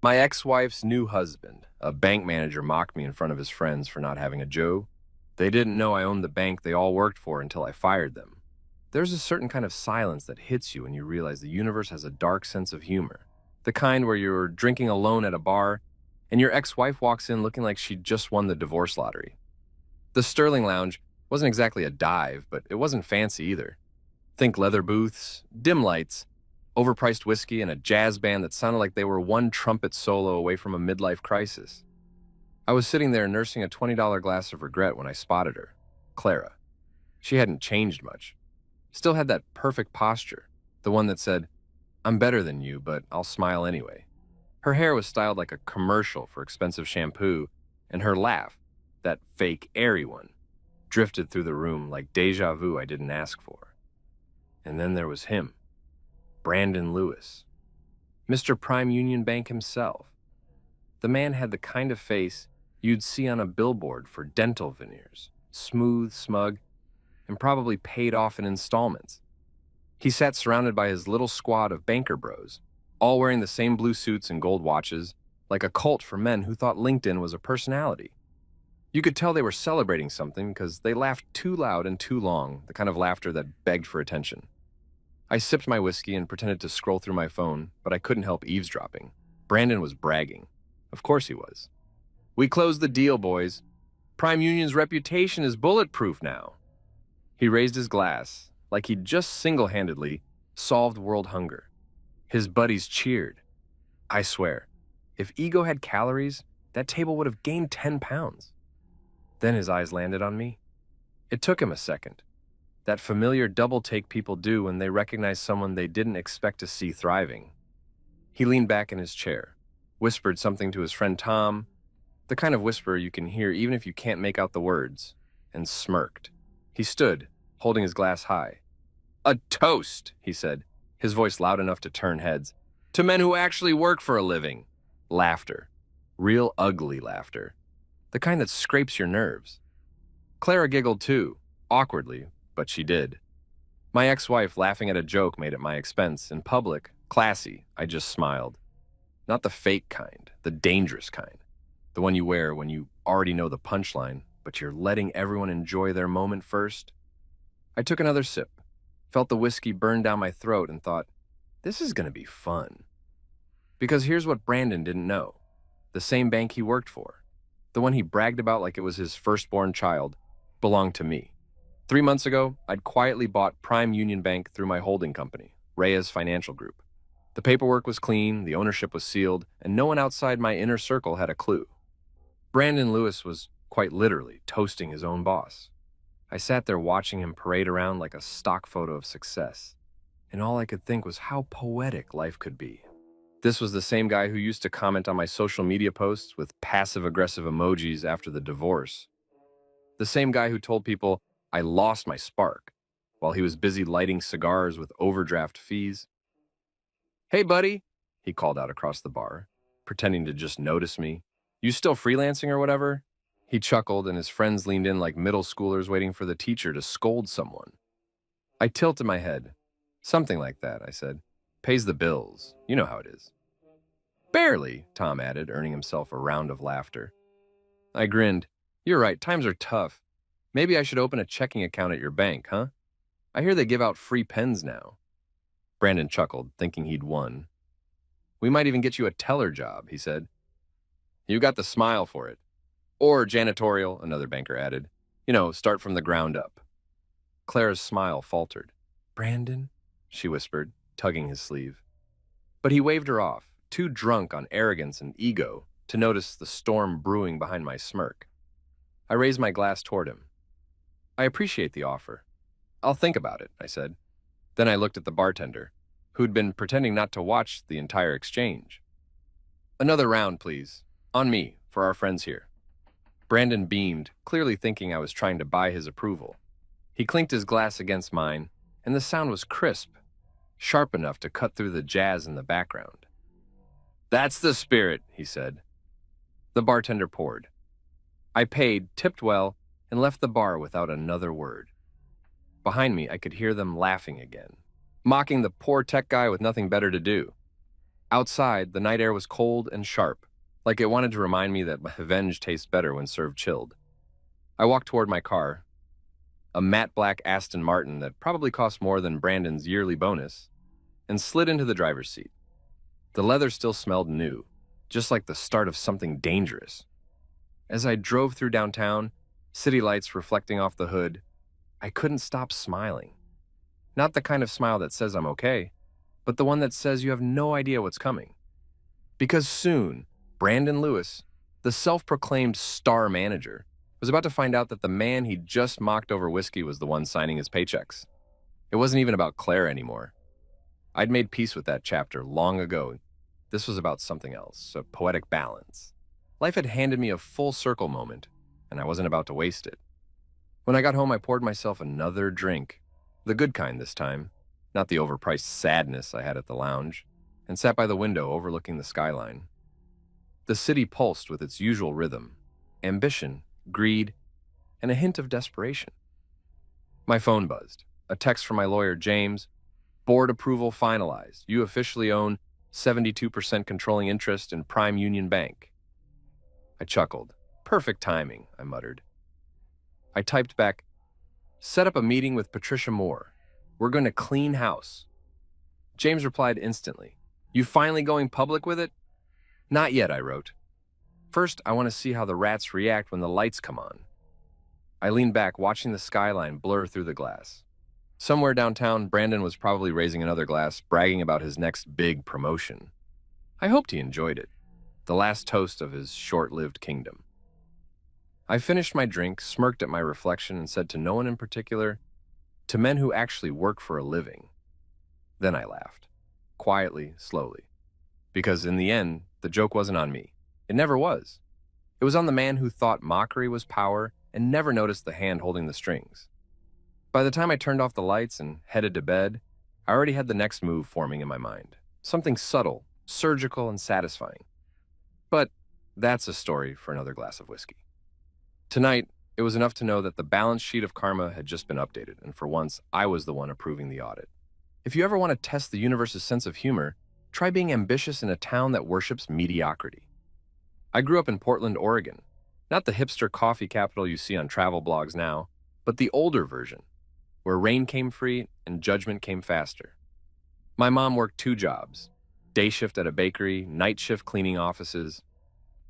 My ex-wife's new husband, a bank manager, mocked me in front of his friends for not having a Joe. They didn't know I owned the bank they all worked for until I fired them. There's a certain kind of silence that hits you when you realize the universe has a dark sense of humor. The kind where you're drinking alone at a bar and your ex-wife walks in looking like she'd just won the divorce lottery. The Sterling Lounge wasn't exactly a dive, but it wasn't fancy either. Think leather booths, dim lights, overpriced whiskey, and a jazz band that sounded like they were one trumpet solo away from a midlife crisis. I was sitting there nursing a $20 glass of regret when I spotted her, Clara. She hadn't changed much. Still had that perfect posture, the one that said, "I'm better than you, but I'll smile anyway." Her hair was styled like a commercial for expensive shampoo, and her laugh, that fake, airy one, drifted through the room like deja vu I didn't ask for. And then there was him, Brandon Lewis, Mr. Prime Union Bank himself. The man had the kind of face you'd see on a billboard for dental veneers, smooth, smug, and probably paid off in installments. He sat surrounded by his little squad of banker bros, all wearing the same blue suits and gold watches, like a cult for men who thought LinkedIn was a personality. You could tell they were celebrating something because they laughed too loud and too long, the kind of laughter that begged for attention. I sipped my whiskey and pretended to scroll through my phone, but I couldn't help eavesdropping. Brandon was bragging. Of course he was. "We closed the deal, boys. Prime Union's reputation is bulletproof now." He raised his glass, like he'd just single-handedly solved world hunger. His buddies cheered. I swear, if ego had calories, that table would have gained 10 pounds. Then his eyes landed on me. It took him a second. That familiar double take people do when they recognize someone they didn't expect to see thriving. He leaned back in his chair, whispered something to his friend Tom, the kind of whisper you can hear even if you can't make out the words, and smirked. He stood, holding his glass high. "A toast," he said, his voice loud enough to turn heads, "to men who actually work for a living." Laughter. Real ugly laughter. The kind that scrapes your nerves. Clara giggled too, awkwardly, but she did. My ex-wife laughing at a joke made at my expense. In public, classy, I just smiled. Not the fake kind, the dangerous kind. The one you wear when you already know the punchline, but you're letting everyone enjoy their moment first. I took another sip, felt the whiskey burn down my throat, and thought, this is going to be fun. Because here's what Brandon didn't know. The same bank he worked for, the one he bragged about like it was his firstborn child, belonged to me. 3 months ago, I'd quietly bought Prime Union Bank through my holding company, Reyes Financial Group. The paperwork was clean, the ownership was sealed, and no one outside my inner circle had a clue. Brandon Lewis was quite literally toasting his own boss. I sat there watching him parade around like a stock photo of success, and all I could think was how poetic life could be. This was the same guy who used to comment on my social media posts with passive-aggressive emojis after the divorce. The same guy who told people I lost my spark while he was busy lighting cigars with overdraft fees. "Hey, buddy," he called out across the bar, pretending to just notice me. "You still freelancing or whatever?" He chuckled, and his friends leaned in like middle schoolers waiting for the teacher to scold someone. I tilted my head. "Something like that," I said. "Pays the bills. You know how it is." "Barely," Tom added, earning himself a round of laughter. I grinned. "You're right, times are tough. Maybe I should open a checking account at your bank, huh? I hear they give out free pens now." Brandon chuckled, thinking he'd won. "We might even get you a teller job," he said. "You got the smile for it. Or janitorial," another banker added. "You know, start from the ground up." Clara's smile faltered. "Brandon?" she whispered, tugging his sleeve. But he waved her off, too drunk on arrogance and ego to notice the storm brewing behind my smirk. I raised my glass toward him. "I appreciate the offer. I'll think about it," I said. Then I looked at the bartender, who'd been pretending not to watch the entire exchange. "Another round, please. On me, for our friends here." Brandon beamed, clearly thinking I was trying to buy his approval. He clinked his glass against mine, and the sound was crisp, sharp enough to cut through the jazz in the background. "That's the spirit," he said. The bartender poured. I paid, tipped well, and left the bar without another word. Behind me, I could hear them laughing again, mocking the poor tech guy with nothing better to do. Outside, the night air was cold and sharp, like it wanted to remind me that revenge tastes better when served chilled. I walked toward my car, a matte black Aston Martin that probably cost more than Brandon's yearly bonus, and slid into the driver's seat. The leather still smelled new, just like the start of something dangerous. As I drove through downtown, city lights reflecting off the hood, I couldn't stop smiling. Not the kind of smile that says I'm okay, but the one that says you have no idea what's coming. Because soon, Brandon Lewis, the self-proclaimed star manager, was about to find out that the man he'd just mocked over whiskey was the one signing his paychecks. It wasn't even about Claire anymore. I'd made peace with that chapter long ago. This was about something else, a poetic balance. Life had handed me a full circle moment, and I wasn't about to waste it. When I got home, I poured myself another drink, the good kind this time, not the overpriced sadness I had at the lounge, and sat by the window overlooking the skyline. The city pulsed with its usual rhythm, ambition, greed, and a hint of desperation. My phone buzzed. A text from my lawyer, James. Board approval finalized. You officially own 72% controlling interest in Prime Union Bank. I chuckled. Perfect timing, I muttered. I typed back, set up a meeting with Patricia Moore. We're going to clean house. James replied instantly. You finally going public with it? Not yet, I wrote. First, I want to see how the rats react when the lights come on. I leaned back, watching the skyline blur through the glass. Somewhere downtown, Brandon was probably raising another glass, bragging about his next big promotion. I hoped he enjoyed it, the last toast of his short-lived kingdom. I finished my drink, smirked at my reflection, and said to no one in particular, to men who actually work for a living. Then I laughed, quietly, slowly, because in the end, the joke wasn't on me. It never was. It was on the man who thought mockery was power and never noticed the hand holding the strings. By the time I turned off the lights and headed to bed, I already had the next move forming in my mind. Something subtle, surgical, and satisfying. But that's a story for another glass of whiskey. Tonight, it was enough to know that the balance sheet of karma had just been updated, and for once, I was the one approving the audit. If you ever want to test the universe's sense of humor, try being ambitious in a town that worships mediocrity. I grew up in Portland, Oregon. Not the hipster coffee capital you see on travel blogs now, but the older version, where rain came free and judgment came faster. My mom worked 2 jobs, day shift at a bakery, night shift cleaning offices.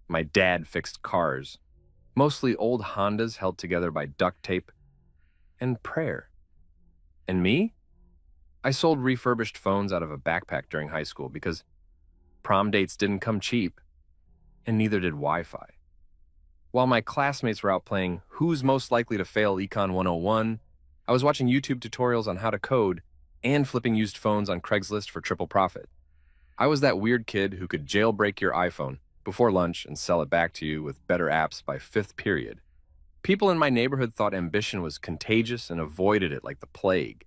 My dad fixed cars, mostly old Hondas held together by duct tape and prayer. And me? I sold refurbished phones out of a backpack during high school because prom dates didn't come cheap, and neither did Wi-Fi. While my classmates were out playing Who's Most Likely to Fail Econ 101, I was watching YouTube tutorials on how to code and flipping used phones on Craigslist for triple profit. I was that weird kid who could jailbreak your iPhone before lunch and sell it back to you with better apps by 5th period. People in my neighborhood thought ambition was contagious and avoided it like the plague.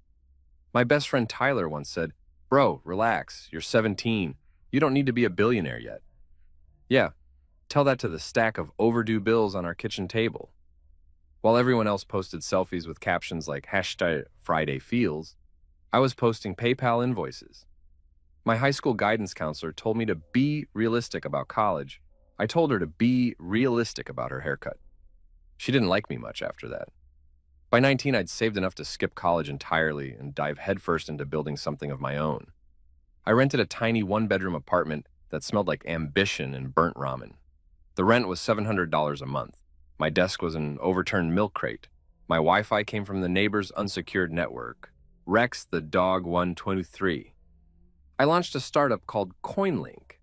My best friend Tyler once said, "Bro, relax, you're 17. You don't need to be a billionaire yet." Yeah, tell that to the stack of overdue bills on our kitchen table. While everyone else posted selfies with captions like #FridayFeels, I was posting PayPal invoices. My high school guidance counselor told me to be realistic about college. I told her to be realistic about her haircut. She didn't like me much after that. By 19, I'd saved enough to skip college entirely and dive headfirst into building something of my own. I rented a tiny 1-bedroom apartment that smelled like ambition and burnt ramen. The rent was $700 a month. My desk was an overturned milk crate. My Wi-Fi came from the neighbor's unsecured network, Rex the Dog 123. I launched a startup called CoinLink,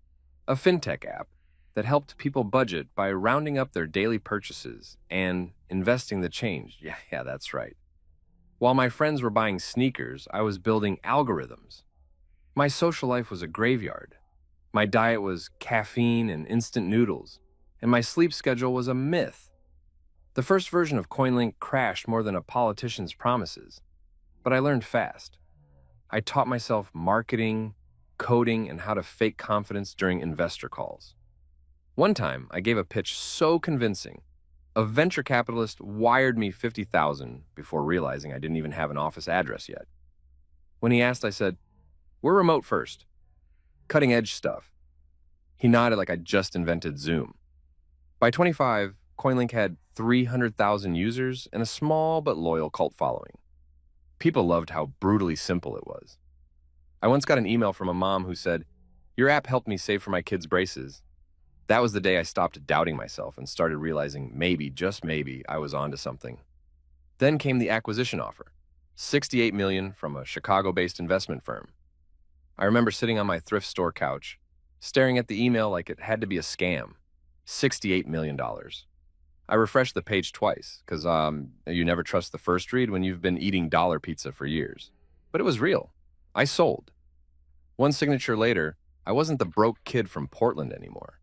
a fintech app that helped people budget by rounding up their daily purchases and investing the change. Yeah, that's right. While my friends were buying sneakers, I was building algorithms. My social life was a graveyard. My diet was caffeine and instant noodles, and my sleep schedule was a myth. The first version of CoinLink crashed more than a politician's promises, but I learned fast. I taught myself marketing, coding, and how to fake confidence during investor calls. One time, I gave a pitch so convincing, a venture capitalist wired me $50,000 before realizing I didn't even have an office address yet. When he asked, I said, "We're remote first." cutting edge stuff. He nodded like I'd just invented Zoom. By 25, CoinLink had 300,000 users and a small but loyal cult following. People loved how brutally simple it was. I once got an email from a mom who said, "Your app helped me save for my kids' braces." That was the day I stopped doubting myself and started realizing maybe, just maybe, I was onto something. Then came the acquisition offer, $68 million from a Chicago-based investment firm. I remember sitting on my thrift store couch, staring at the email like it had to be a scam. $68 million. I refreshed the page twice, because you never trust the first read when you've been eating dollar pizza for years. But it was real. I sold. One signature later, I wasn't the broke kid from Portland anymore.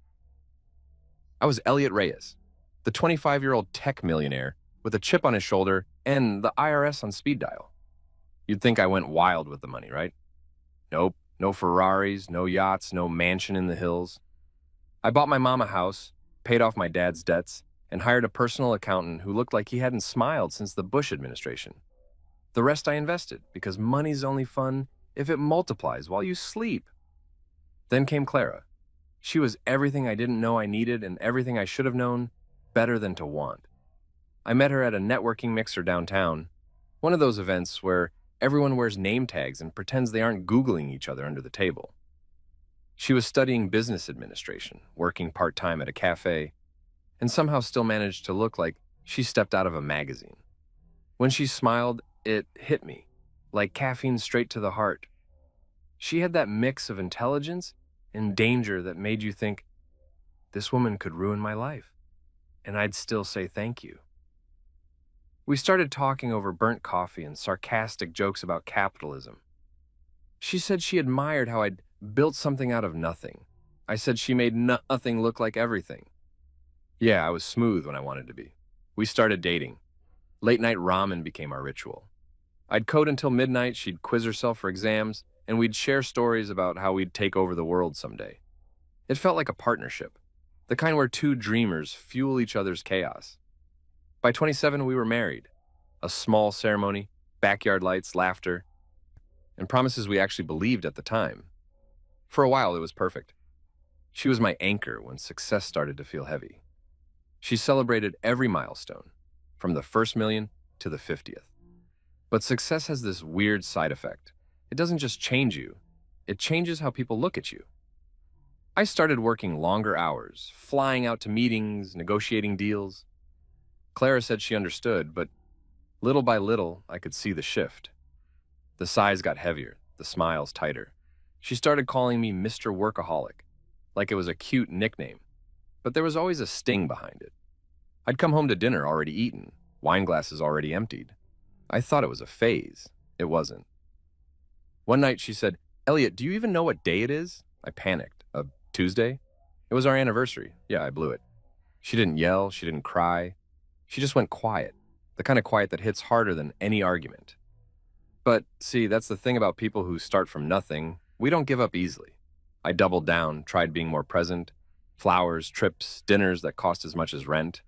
I was Elliot Reyes, the 25-year-old tech millionaire with a chip on his shoulder and the IRS on speed dial. You'd think I went wild with the money, right? Nope, no Ferraris, no yachts, no mansion in the hills. I bought my mom a house, paid off my dad's debts, and hired a personal accountant who looked like he hadn't smiled since the Bush administration. The rest I invested, because money's only fun if it multiplies while you sleep. Then came Clara. She was everything I didn't know I needed and everything I should have known, better than to want. I met her at a networking mixer downtown, one of those events where everyone wears name tags and pretends they aren't Googling each other under the table. She was studying business administration, working part-time at a cafe, and somehow still managed to look like she stepped out of a magazine. When she smiled, it hit me, like caffeine straight to the heart. She had that mix of intelligence and danger that made you think, this woman could ruin my life, and I'd still say thank you. We started talking over burnt coffee and sarcastic jokes about capitalism. She said she admired how I'd built something out of nothing. I said she made nothing look like everything. Yeah, I was smooth when I wanted to be. We started dating. Late-night ramen became our ritual. I'd code until midnight, she'd quiz herself for exams, and we'd share stories about how we'd take over the world someday. It felt like a partnership, the kind where two dreamers fuel each other's chaos. By 27, we were married. A small ceremony, backyard lights, laughter, and promises we actually believed at the time. For a while, it was perfect. She was my anchor when success started to feel heavy. She celebrated every milestone, from the first million to the 50th. But success has this weird side effect. It doesn't just change you, it changes how people look at you. I started working longer hours, flying out to meetings, negotiating deals. Clara said she understood, but little by little, I could see the shift. The sighs got heavier, the smiles tighter. She started calling me Mr. Workaholic, like it was a cute nickname, but there was always a sting behind it. I'd come home to dinner already eaten, wine glasses already emptied. I thought it was a phase. It wasn't. One night she said, "Elliot, do you even know what day it is?" I panicked. A Tuesday? It was our anniversary. Yeah, I blew it. She didn't yell, she didn't cry. She just went quiet, the kind of quiet that hits harder than any argument. But, see, that's the thing about people who start from nothing. We don't give up easily. I doubled down, tried being more present. Flowers, trips, dinners that cost as much as rent.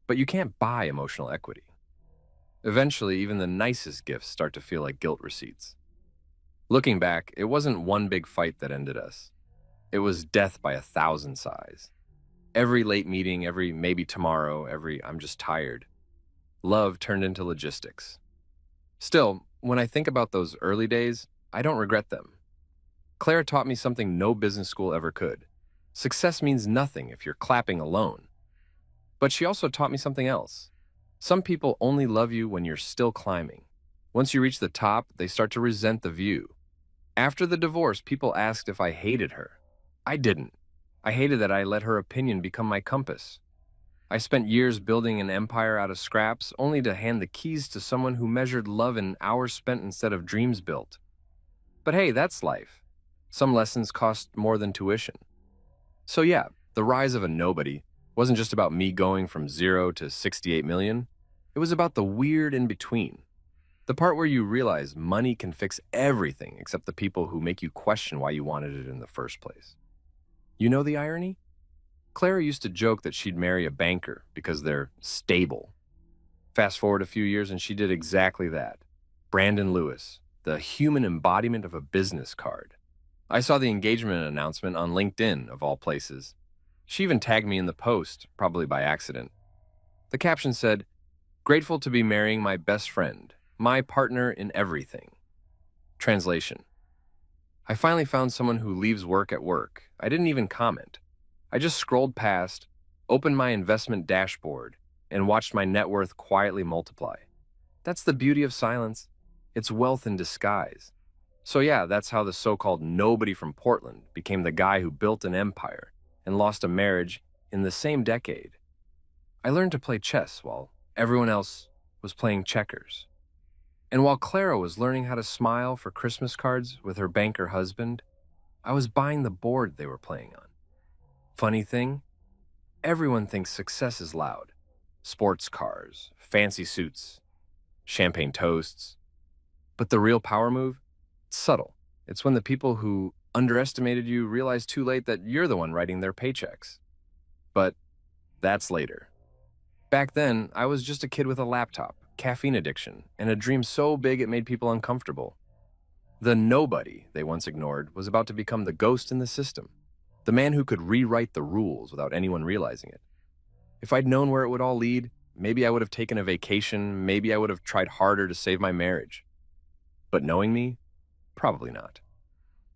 But you can't buy emotional equity. Eventually, even the nicest gifts start to feel like guilt receipts. Looking back, it wasn't one big fight that ended us. It was death by 1,000 sighs. Every late meeting, every maybe tomorrow, every I'm just tired. Love turned into logistics. Still, when I think about those early days, I don't regret them. Claire taught me something no business school ever could. Success means nothing if you're clapping alone. But she also taught me something else. Some people only love you when you're still climbing. Once you reach the top, they start to resent the view. After the divorce, people asked if I hated her. I didn't. I hated that I let her opinion become my compass. I spent years building an empire out of scraps, only to hand the keys to someone who measured love in hours spent instead of dreams built. But hey, that's life. Some lessons cost more than tuition. So yeah, the rise of a nobody wasn't just about me going from 0 to 68 million. It was about the weird in between. The part where you realize money can fix everything except the people who make you question why you wanted it in the first place. You know the irony? Clara used to joke that she'd marry a banker because they're stable. Fast forward a few years and she did exactly that. Brandon Lewis, the human embodiment of a business card. I saw the engagement announcement on LinkedIn, of all places. She even tagged me in the post, probably by accident. The caption said, "Grateful to be marrying my best friend, my partner in everything." Translation: I finally found someone who leaves work at work. I didn't even comment. I just scrolled past, opened my investment dashboard, and watched my net worth quietly multiply. That's the beauty of silence. It's wealth in disguise. So yeah, that's how the so-called nobody from Portland became the guy who built an empire and lost a marriage in the same decade. I learned to play chess while everyone else was playing checkers. And while Clara was learning how to smile for Christmas cards with her banker husband, I was buying the board they were playing on. Funny thing, everyone thinks success is loud. Sports cars, fancy suits, champagne toasts. But the real power move? It's subtle. It's when the people who underestimated you realize too late that you're the one writing their paychecks. But that's later. Back then, I was just a kid with a laptop, caffeine addiction, and a dream so big it made people uncomfortable. The nobody they once ignored was about to become the ghost in the system, the man who could rewrite the rules without anyone realizing it. If I'd known where it would all lead, maybe I would have taken a vacation, maybe I would have tried harder to save my marriage. But knowing me, probably not.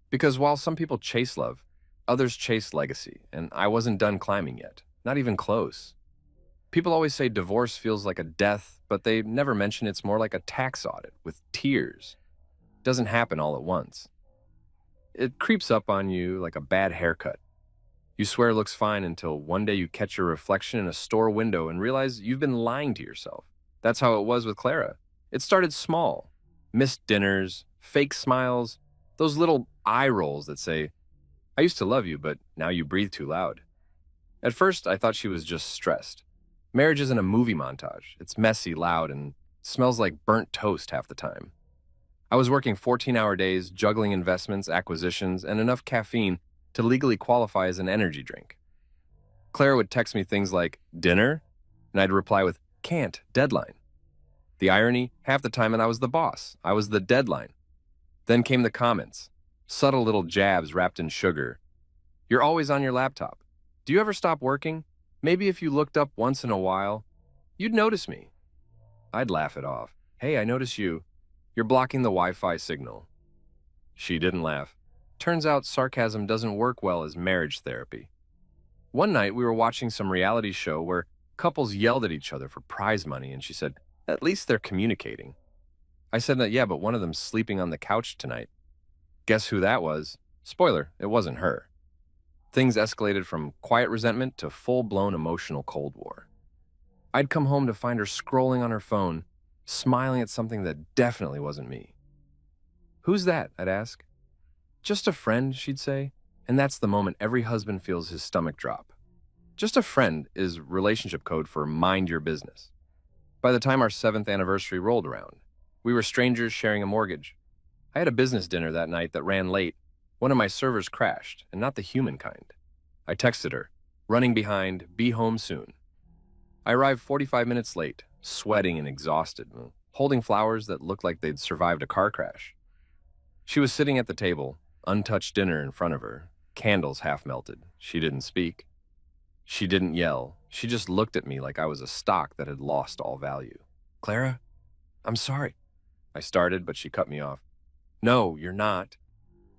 Because while some people chase love, others chase legacy, and I wasn't done climbing yet, not even close. People always say divorce feels like a death, but they never mention it's more like a tax audit with tears. It doesn't happen all at once. It creeps up on you like a bad haircut. You swear it looks fine until one day you catch your reflection in a store window and realize you've been lying to yourself. That's how it was with Clara. It started small. Missed dinners, fake smiles, those little eye rolls that say, "I used to love you, but now you breathe too loud." At first, I thought she was just stressed. Marriage isn't a movie montage. It's messy, loud, and smells like burnt toast half the time. I was working 14-hour days, juggling investments, acquisitions, and enough caffeine to legally qualify as an energy drink. Clara would text me things like, "Dinner?" And I'd reply with, "Can't, deadline." The irony, half the time, and I was the boss. I was the deadline. Then came the comments, subtle little jabs wrapped in sugar. "You're always on your laptop. Do you ever stop working? Maybe if you looked up once in a while, you'd notice me." I'd laugh it off. "Hey, I notice you. You're blocking the Wi-Fi signal." She didn't laugh. Turns out sarcasm doesn't work well as marriage therapy. One night, we were watching some reality show where couples yelled at each other for prize money, and she said, "At least they're communicating." I said that, "Yeah, but one of them's sleeping on the couch tonight." Guess who that was? Spoiler, it wasn't her. Things escalated from quiet resentment to full-blown emotional Cold War. I'd come home to find her scrolling on her phone, smiling at something that definitely wasn't me. "Who's that?" I'd ask. "Just a friend," she'd say, and that's the moment every husband feels his stomach drop. Just a friend is relationship code for mind your business. By the time our 7th anniversary rolled around, we were strangers sharing a mortgage. I had a business dinner that night that ran late. One of my servers crashed, and not the human kind. I texted her, running behind, "Be home soon." I arrived 45 minutes late, sweating and exhausted, holding flowers that looked like they'd survived a car crash. She was sitting at the table, untouched dinner in front of her, candles half melted. She didn't speak. She didn't yell. She just looked at me like I was a stock that had lost all value. "Clara, I'm sorry," I started, but she cut me off. "No, you're not.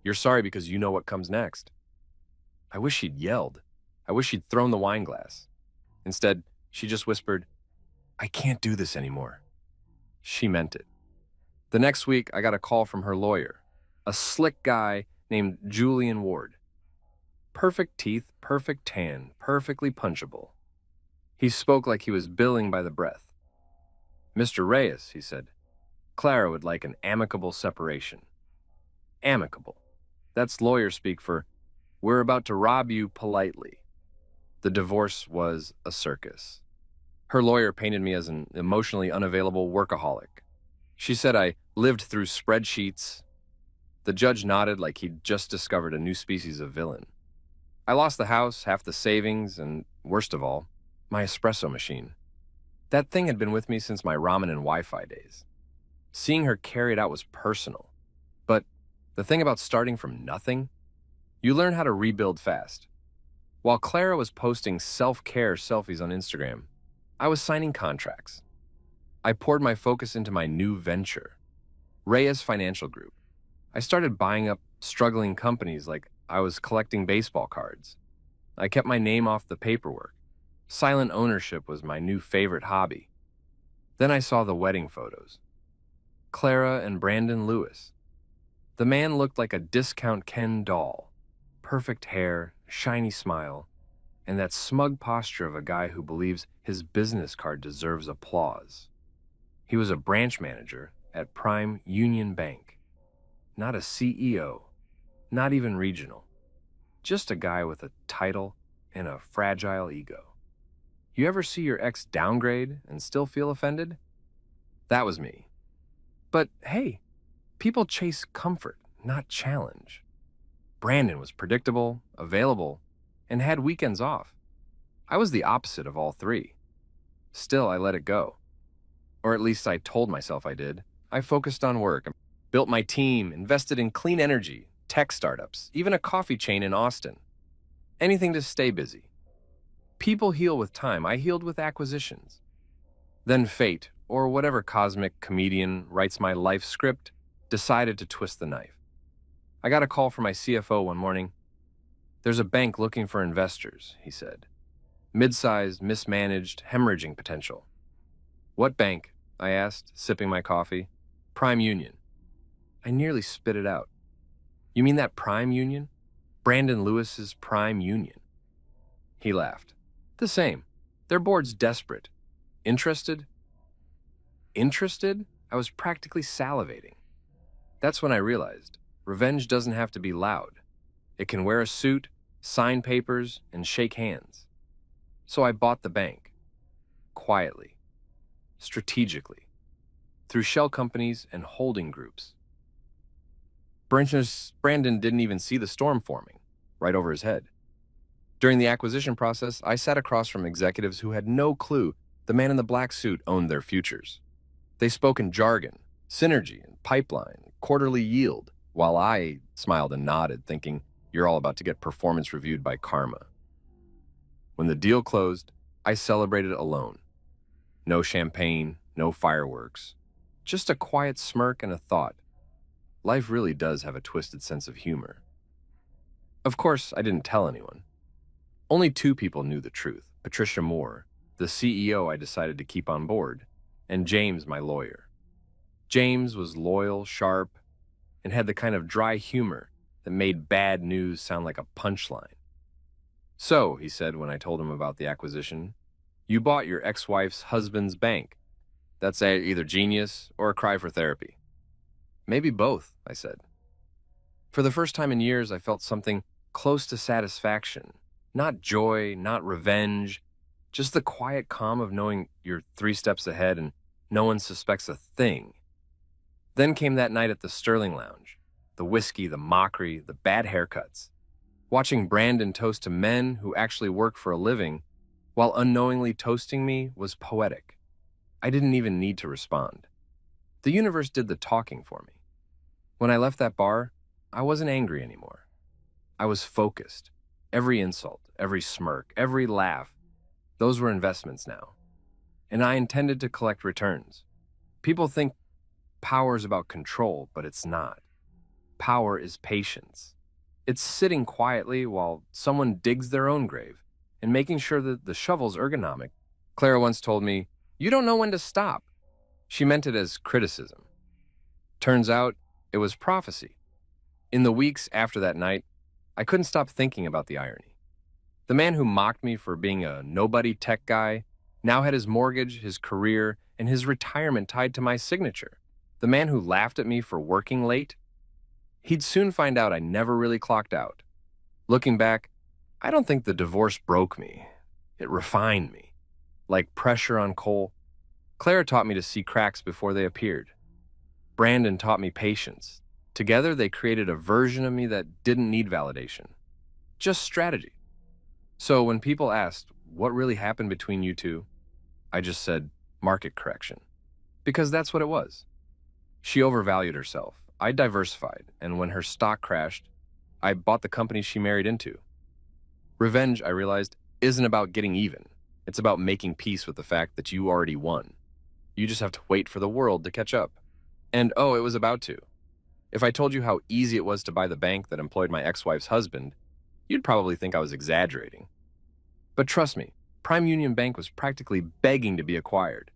You're sorry because you know what comes next." I wish she'd yelled. I wish she'd thrown the wine glass. Instead, she just whispered, "I can't do this anymore." She meant it. The next week, I got a call from her lawyer, a slick guy named Julian Ward. Perfect teeth, perfect tan, perfectly punchable. He spoke like he was billing by the breath. "Mr. Reyes," he said, "Clara would like an amicable separation." Amicable. That's lawyer speak for, "We're about to rob you politely." The divorce was a circus. Her lawyer painted me as an emotionally unavailable workaholic. She said I lived through spreadsheets. The judge nodded like he'd just discovered a new species of villain. I lost the house, half the savings, and worst of all, my espresso machine. That thing had been with me since my ramen and Wi-Fi days. Seeing her carry it out was personal. But the thing about starting from nothing, You learn how to rebuild fast. While Clara was posting self-care selfies on Instagram, I was signing contracts. I poured my focus into my new venture, Reyes Financial Group. I started buying up struggling companies like I was collecting baseball cards. I kept my name off the paperwork. Silent ownership was my new favorite hobby. Then I saw the wedding photos. Clara and Brandon Lewis. The man looked like a discount Ken doll. Perfect hair, shiny smile, and that smug posture of a guy who believes his business card deserves applause. He was a branch manager at Prime Union Bank. Not a CEO, not even regional. Just a guy with a title and a fragile ego. You ever see your ex downgrade and still feel offended? That was me. But hey, people chase comfort, not challenge. Brandon was predictable, available, and had weekends off. I was the opposite of all three. Still, I let it go. Or at least I told myself I did. I focused on work, built my team, invested in clean energy, tech startups, even a coffee chain in Austin. Anything to stay busy. People heal with time. I healed with acquisitions. Then fate, or whatever cosmic comedian writes my life script, decided to twist the knife. I got a call from my CFO one morning. "There's a bank looking for investors," he said. "Mid-sized, mismanaged, hemorrhaging potential." "What bank?" I asked, sipping my coffee. "Prime Union." I nearly spit it out. "You mean that Prime Union? Brandon Lewis's Prime Union?" He laughed. "The same. Their board's desperate. Interested?" Interested? I was practically salivating. That's when I realized revenge doesn't have to be loud. It can wear a suit, sign papers, and shake hands. So I bought the bank. Quietly. Strategically. Through shell companies and holding groups. Brandon didn't even see the storm forming, right over his head. During the acquisition process, I sat across from executives who had no clue the man in the black suit owned their futures. They spoke in jargon, synergy and pipeline, quarterly yield, while I smiled and nodded, thinking, you're all about to get performance reviewed by karma. When the deal closed, I celebrated alone. No champagne, no fireworks, just a quiet smirk and a thought. Life really does have a twisted sense of humor. Of course, I didn't tell anyone. Only two people knew the truth: Patricia Moore, the CEO I decided to keep on board, and James, my lawyer. James was loyal, sharp, and had the kind of dry humor that made bad news sound like a punchline. "So," he said when I told him about the acquisition, "you bought your ex-wife's husband's bank. That's either genius or a cry for therapy." "Maybe both," I said. For the first time in years, I felt something close to satisfaction. Not joy, not revenge, just the quiet calm of knowing you're 3 steps ahead and no one suspects a thing. Then came that night at the Sterling Lounge. The whiskey, the mockery, the bad haircuts. Watching Brandon toast to men who actually work for a living while unknowingly toasting me was poetic. I didn't even need to respond. The universe did the talking for me. When I left that bar, I wasn't angry anymore. I was focused. Every insult, every smirk, every laugh, those were investments now. And I intended to collect returns. People think power is about control, but it's not. Power is patience. It's sitting quietly while someone digs their own grave and making sure that the shovel's ergonomic. Clara once told me, "You don't know when to stop." She meant it as criticism. Turns out, it was prophecy. In the weeks after that night, I couldn't stop thinking about the irony. The man who mocked me for being a nobody tech guy now had his mortgage, his career, and his retirement tied to my signature. The man who laughed at me for working late, he'd soon find out I never really clocked out. Looking back, I don't think the divorce broke me. It refined me. Like pressure on coal, Clara taught me to see cracks before they appeared. Brandon taught me patience. Together, they created a version of me that didn't need validation. Just strategy. So when people asked, what really happened between you two? I just said, market correction. Because that's what it was. She overvalued herself. I diversified, and when her stock crashed, I bought the company she married into. Revenge, I realized, isn't about getting even. It's about making peace with the fact that you already won. You just have to wait for the world to catch up. And oh, it was about to. If I told you how easy it was to buy the bank that employed my ex-wife's husband, you'd probably think I was exaggerating. But trust me, Prime Union Bank was practically begging to be acquired.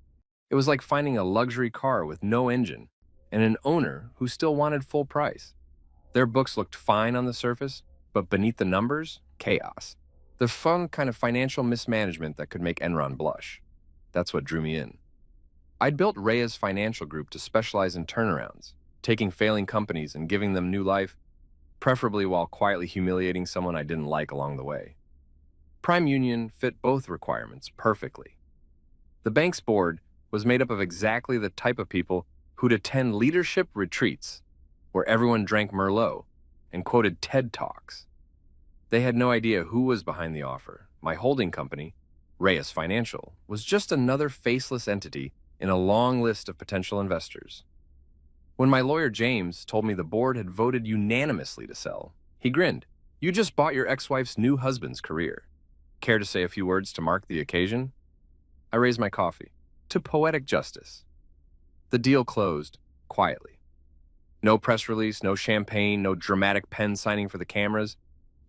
It was like finding a luxury car with no engine and an owner who still wanted full price. Their books looked fine on the surface, but beneath the numbers, chaos. The fun kind of financial mismanagement that could make Enron blush. That's what drew me in. I'd built Reyes Financial Group to specialize in turnarounds, taking failing companies and giving them new life, preferably while quietly humiliating someone I didn't like along the way. Prime Union fit both requirements perfectly. The bank's board was made up of exactly the type of people who'd attend leadership retreats where everyone drank Merlot and quoted TED Talks. They had no idea who was behind the offer. My holding company, Reyes Financial, was just another faceless entity in a long list of potential investors. When my lawyer James told me the board had voted unanimously to sell, he grinned. "You just bought your ex-wife's new husband's career. Care to say a few words to mark the occasion?" I raised my coffee. To poetic justice. The deal closed, quietly. No press release, no champagne, no dramatic pen signing for the cameras.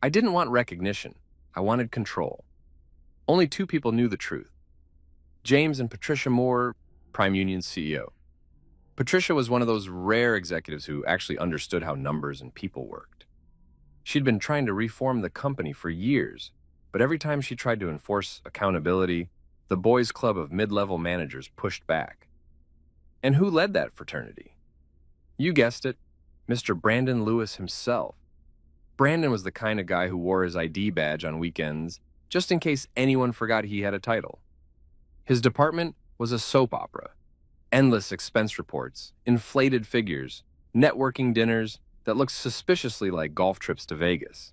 I didn't want recognition. I wanted control. Only two people knew the truth. James and Patricia Moore, Prime Union's CEO. Patricia was one of those rare executives who actually understood how numbers and people worked. She'd been trying to reform the company for years, but every time she tried to enforce accountability, the boys' club of mid-level managers pushed back. And who led that fraternity? You guessed it, Mr. Brandon Lewis himself. Brandon was the kind of guy who wore his ID badge on weekends just in case anyone forgot he had a title. His department was a soap opera. Endless expense reports, inflated figures, networking dinners that looked suspiciously like golf trips to Vegas.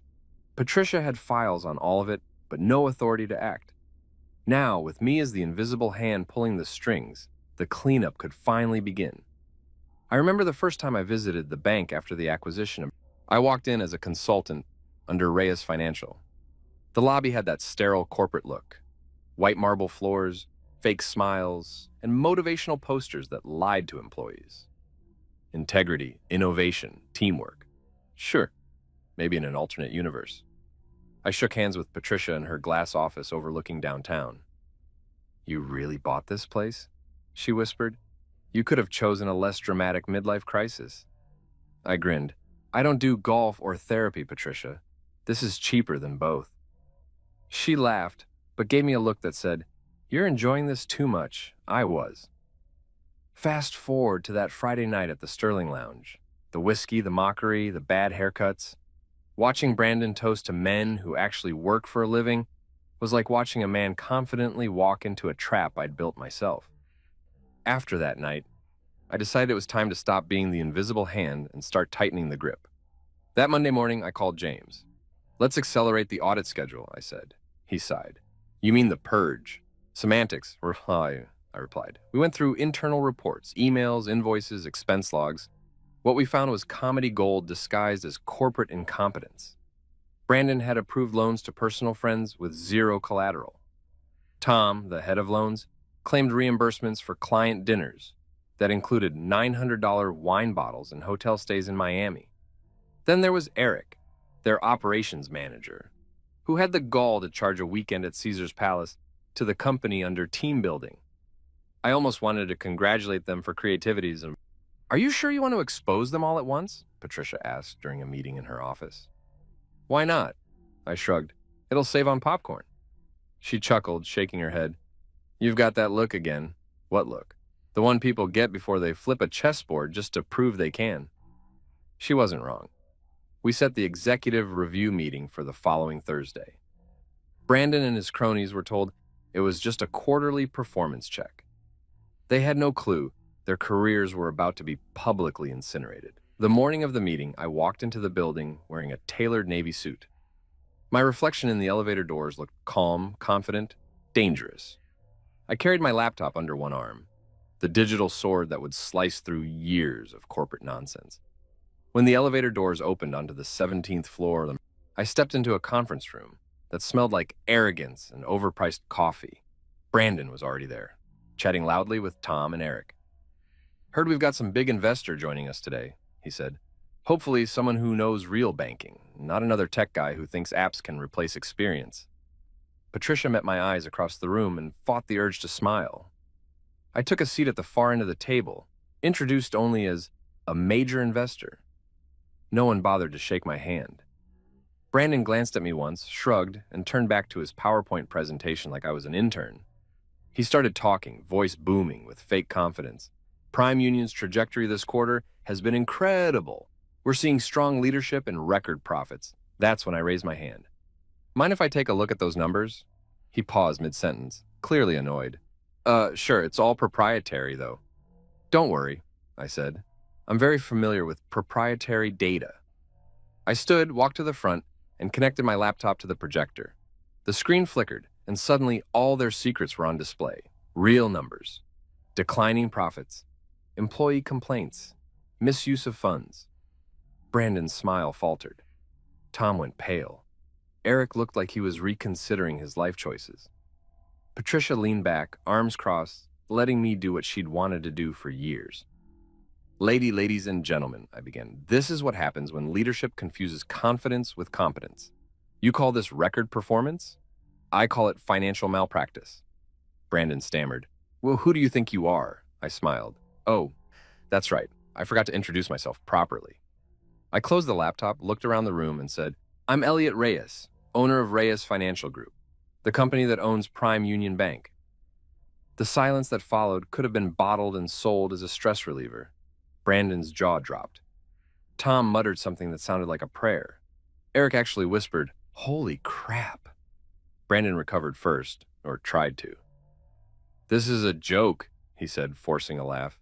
Patricia had files on all of it, but no authority to act. Now, with me as the invisible hand pulling the strings, the cleanup could finally begin. I remember the first time I visited the bank after the acquisition. I walked in as a consultant under Reyes Financial. The lobby had that sterile corporate look. White marble floors, fake smiles, and motivational posters that lied to employees. Integrity, innovation, teamwork. Sure, maybe in an alternate universe. I shook hands with Patricia in her glass office overlooking downtown. "You really bought this place?" she whispered. "You could have chosen a less dramatic midlife crisis." I grinned. "I don't do golf or therapy, Patricia. This is cheaper than both." She laughed, but gave me a look that said, "You're enjoying this too much." I was. Fast forward to that Friday night at the Sterling Lounge. The whiskey, the mockery, the bad haircuts. Watching Brandon toast to men who actually work for a living was like watching a man confidently walk into a trap I'd built myself. After that night, I decided it was time to stop being the invisible hand and start tightening the grip. That Monday morning, I called James. "Let's accelerate the audit schedule," I said. He sighed. "You mean the purge?" "Semantics," I replied. We went through internal reports, emails, invoices, expense logs. What we found was comedy gold disguised as corporate incompetence. Brandon had approved loans to personal friends with zero collateral. Tom, the head of loans, claimed reimbursements for client dinners that included $900 wine bottles and hotel stays in Miami. Then there was Eric, their operations manager, who had the gall to charge a weekend at Caesar's Palace to the company under team building. I almost wanted to congratulate them for creativities. "Are you sure you want to expose them all at once?" Patricia asked during a meeting in her office. "Why not?" I shrugged. "It'll save on popcorn." She chuckled, shaking her head. "You've got that look again." "What look?" "The one people get before they flip a chessboard just to prove they can." She wasn't wrong. We set the executive review meeting for the following Thursday. Brandon and his cronies were told it was just a quarterly performance check. They had no clue their careers were about to be publicly incinerated. The morning of the meeting, I walked into the building wearing a tailored Navy suit. My reflection in the elevator doors looked calm, confident, dangerous. I carried my laptop under one arm, the digital sword that would slice through years of corporate nonsense. When the elevator doors opened onto the 17th floor, I stepped into a conference room that smelled like arrogance and overpriced coffee. Brandon was already there, chatting loudly with Tom and Eric. "Heard we've got some big investor joining us today," he said. "Hopefully someone who knows real banking, not another tech guy who thinks apps can replace experience." Patricia met my eyes across the room and fought the urge to smile. I took a seat at the far end of the table, introduced only as a major investor. No one bothered to shake my hand. Brandon glanced at me once, shrugged, and turned back to his PowerPoint presentation like I was an intern. He started talking, voice booming with fake confidence. "Prime Union's trajectory this quarter has been incredible. We're seeing strong leadership and record profits." That's when I raised my hand. "Mind if I take a look at those numbers?" He paused mid-sentence, clearly annoyed. Sure, it's all proprietary, though." "Don't worry," I said. "I'm very familiar with proprietary data." I stood, walked to the front, and connected my laptop to the projector. The screen flickered, and suddenly all their secrets were on display. Real numbers. Declining profits. Employee complaints. Misuse of funds. Brandon's smile faltered. Tom went pale. Eric looked like he was reconsidering his life choices. Patricia leaned back, arms crossed, letting me do what she'd wanted to do for years. Ladies and gentlemen," I began, "this is what happens when leadership confuses confidence with competence. You call this record performance? I call it financial malpractice." Brandon stammered. "Well, who do you think you are?" I smiled. "Oh, that's right. I forgot to introduce myself properly." I closed the laptop, looked around the room, and said, "I'm Elliot Reyes, owner of Reyes Financial Group, the company that owns Prime Union Bank." The silence that followed could have been bottled and sold as a stress reliever. Brandon's jaw dropped. Tom muttered something that sounded like a prayer. Eric actually whispered, "Holy crap." Brandon recovered first, or tried to. "This is a joke," he said, forcing a laugh.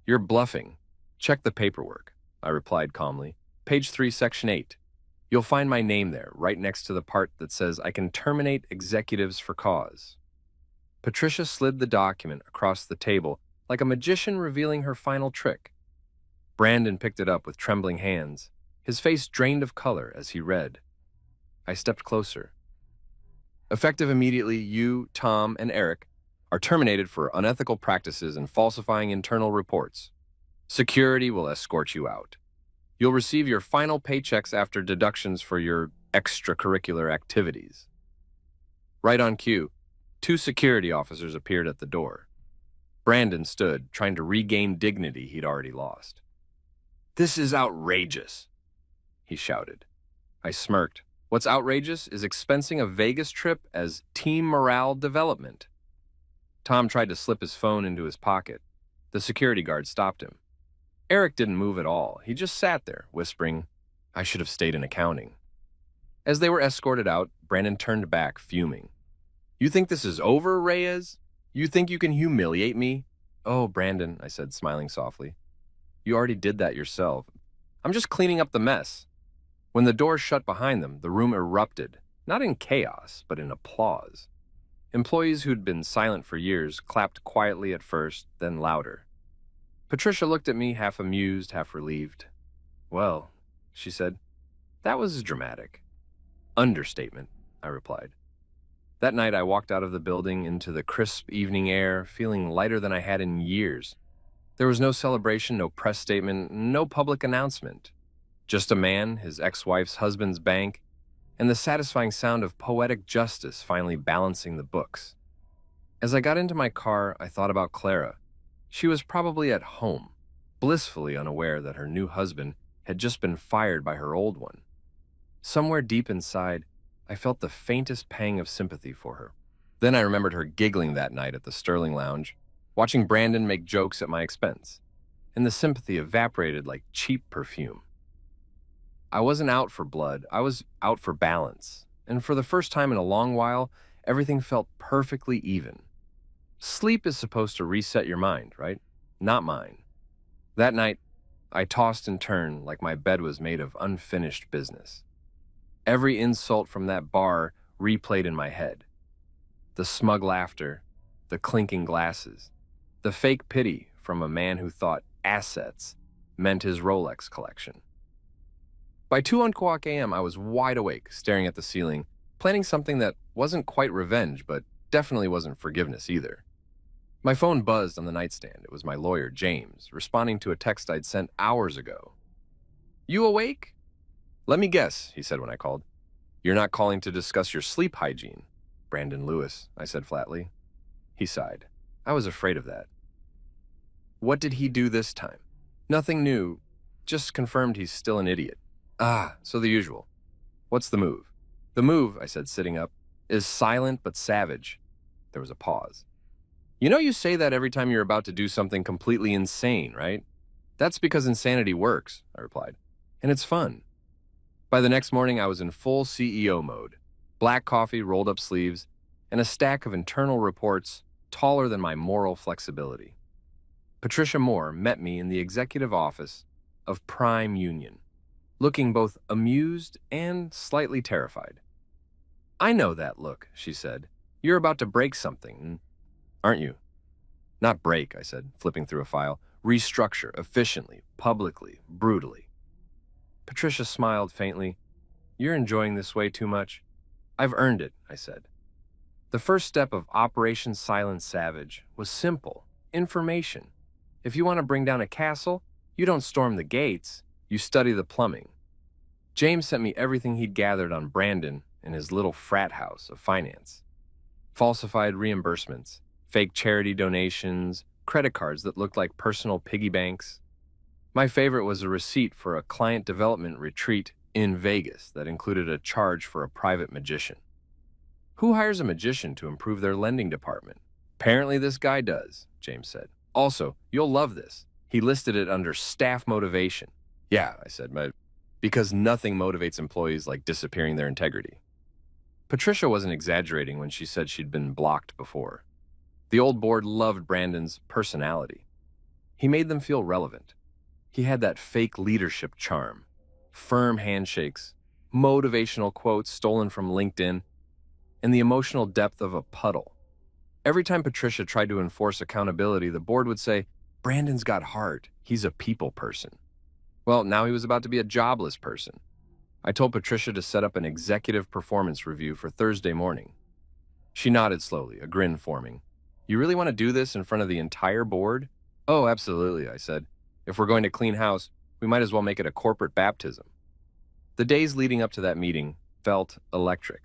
"You're bluffing. Check the paperwork," I replied calmly. "Page 3, Section 8. You'll find my name there, right next to the part that says I can terminate executives for cause." Patricia slid the document across the table like a magician revealing her final trick. Brandon picked it up with trembling hands, his face drained of color as he read. I stepped closer. "Effective immediately, you, Tom, and Eric are terminated for unethical practices and falsifying internal reports. Security will escort you out. You'll receive your final paychecks after deductions for your extracurricular activities." Right on cue, 2 security officers appeared at the door. Brandon stood, trying to regain dignity he'd already lost. "This is outrageous," he shouted. I smirked. "What's outrageous is expensing a Vegas trip as team morale development." Tom tried to slip his phone into his pocket. The security guard stopped him. Eric didn't move at all. He just sat there, whispering, "I should have stayed in accounting." As they were escorted out, Brandon turned back, fuming. "You think this is over, Reyes? You think you can humiliate me?" "Oh, Brandon," I said, smiling softly. "You already did that yourself. I'm just cleaning up the mess." When the door shut behind them, the room erupted, not in chaos, but in applause. Employees who'd been silent for years clapped quietly at first, then louder. Patricia looked at me, half amused, half relieved. "Well," she said, "that was dramatic." "Understatement," I replied. That night, I walked out of the building into the crisp evening air, feeling lighter than I had in years. There was no celebration, no press statement, no public announcement. Just a man, his ex-wife's husband's bank, and the satisfying sound of poetic justice finally balancing the books. As I got into my car, I thought about Clara. She was probably at home, blissfully unaware that her new husband had just been fired by her old one. Somewhere deep inside, I felt the faintest pang of sympathy for her. Then I remembered her giggling that night at the Sterling Lounge, watching Brandon make jokes at my expense, and the sympathy evaporated like cheap perfume. I wasn't out for blood, I was out for balance, and for the first time in a long while, everything felt perfectly even. Sleep is supposed to reset your mind, right? Not mine. That night, I tossed and turned like my bed was made of unfinished business. Every insult from that bar replayed in my head. The smug laughter, the clinking glasses, the fake pity from a man who thought assets meant his Rolex collection. By 2 a.m., I was wide awake, staring at the ceiling, planning something that wasn't quite revenge, but definitely wasn't forgiveness either. My phone buzzed on the nightstand. It was my lawyer, James, responding to a text I'd sent hours ago. "You awake?" "Let me guess," he said when I called. "You're not calling to discuss your sleep hygiene." "Brandon Lewis," I said flatly. He sighed. I was afraid of that. What did he do this time? Nothing new, just confirmed he's still an idiot. Ah, so the usual. What's the move? The move, I said, sitting up, is silent but savage. There was a pause. You know you say that every time you're about to do something completely insane, right? That's because insanity works, I replied. And it's fun. By the next morning, I was in full CEO mode. Black coffee, rolled up sleeves, and a stack of internal reports taller than my moral flexibility. Patricia Moore met me in the executive office of Prime Union, looking both amused and slightly terrified. "I know that look," she said. "You're about to break something, aren't you?" "Not break," I said, flipping through a file. "Restructure, efficiently, publicly, brutally." Patricia smiled faintly. "You're enjoying this way too much." "I've earned it," I said. The first step of Operation Silent Savage was simple: information. If you want to bring down a castle, you don't storm the gates, you study the plumbing. James sent me everything he'd gathered on Brandon and his little frat house of finance. Falsified reimbursements, fake charity donations, credit cards that looked like personal piggy banks. My favorite was a receipt for a client development retreat in Vegas that included a charge for a private magician. Who hires a magician to improve their lending department? Apparently this guy does, James said. Also, you'll love this. He listed it under staff motivation. Yeah, I said, because nothing motivates employees like disappearing their integrity. Patricia wasn't exaggerating when she said she'd been blocked before. The old board loved Brandon's personality. He made them feel relevant. He had that fake leadership charm, firm handshakes, motivational quotes stolen from LinkedIn, and the emotional depth of a puddle. Every time Patricia tried to enforce accountability, the board would say, "Brandon's got heart. He's a people person." Well, now he was about to be a jobless person. I told Patricia to set up an executive performance review for Thursday morning. She nodded slowly, a grin forming. "You really want to do this in front of the entire board?" "Oh, absolutely," I said. "If we're going to clean house, we might as well make it a corporate baptism." The days leading up to that meeting felt electric.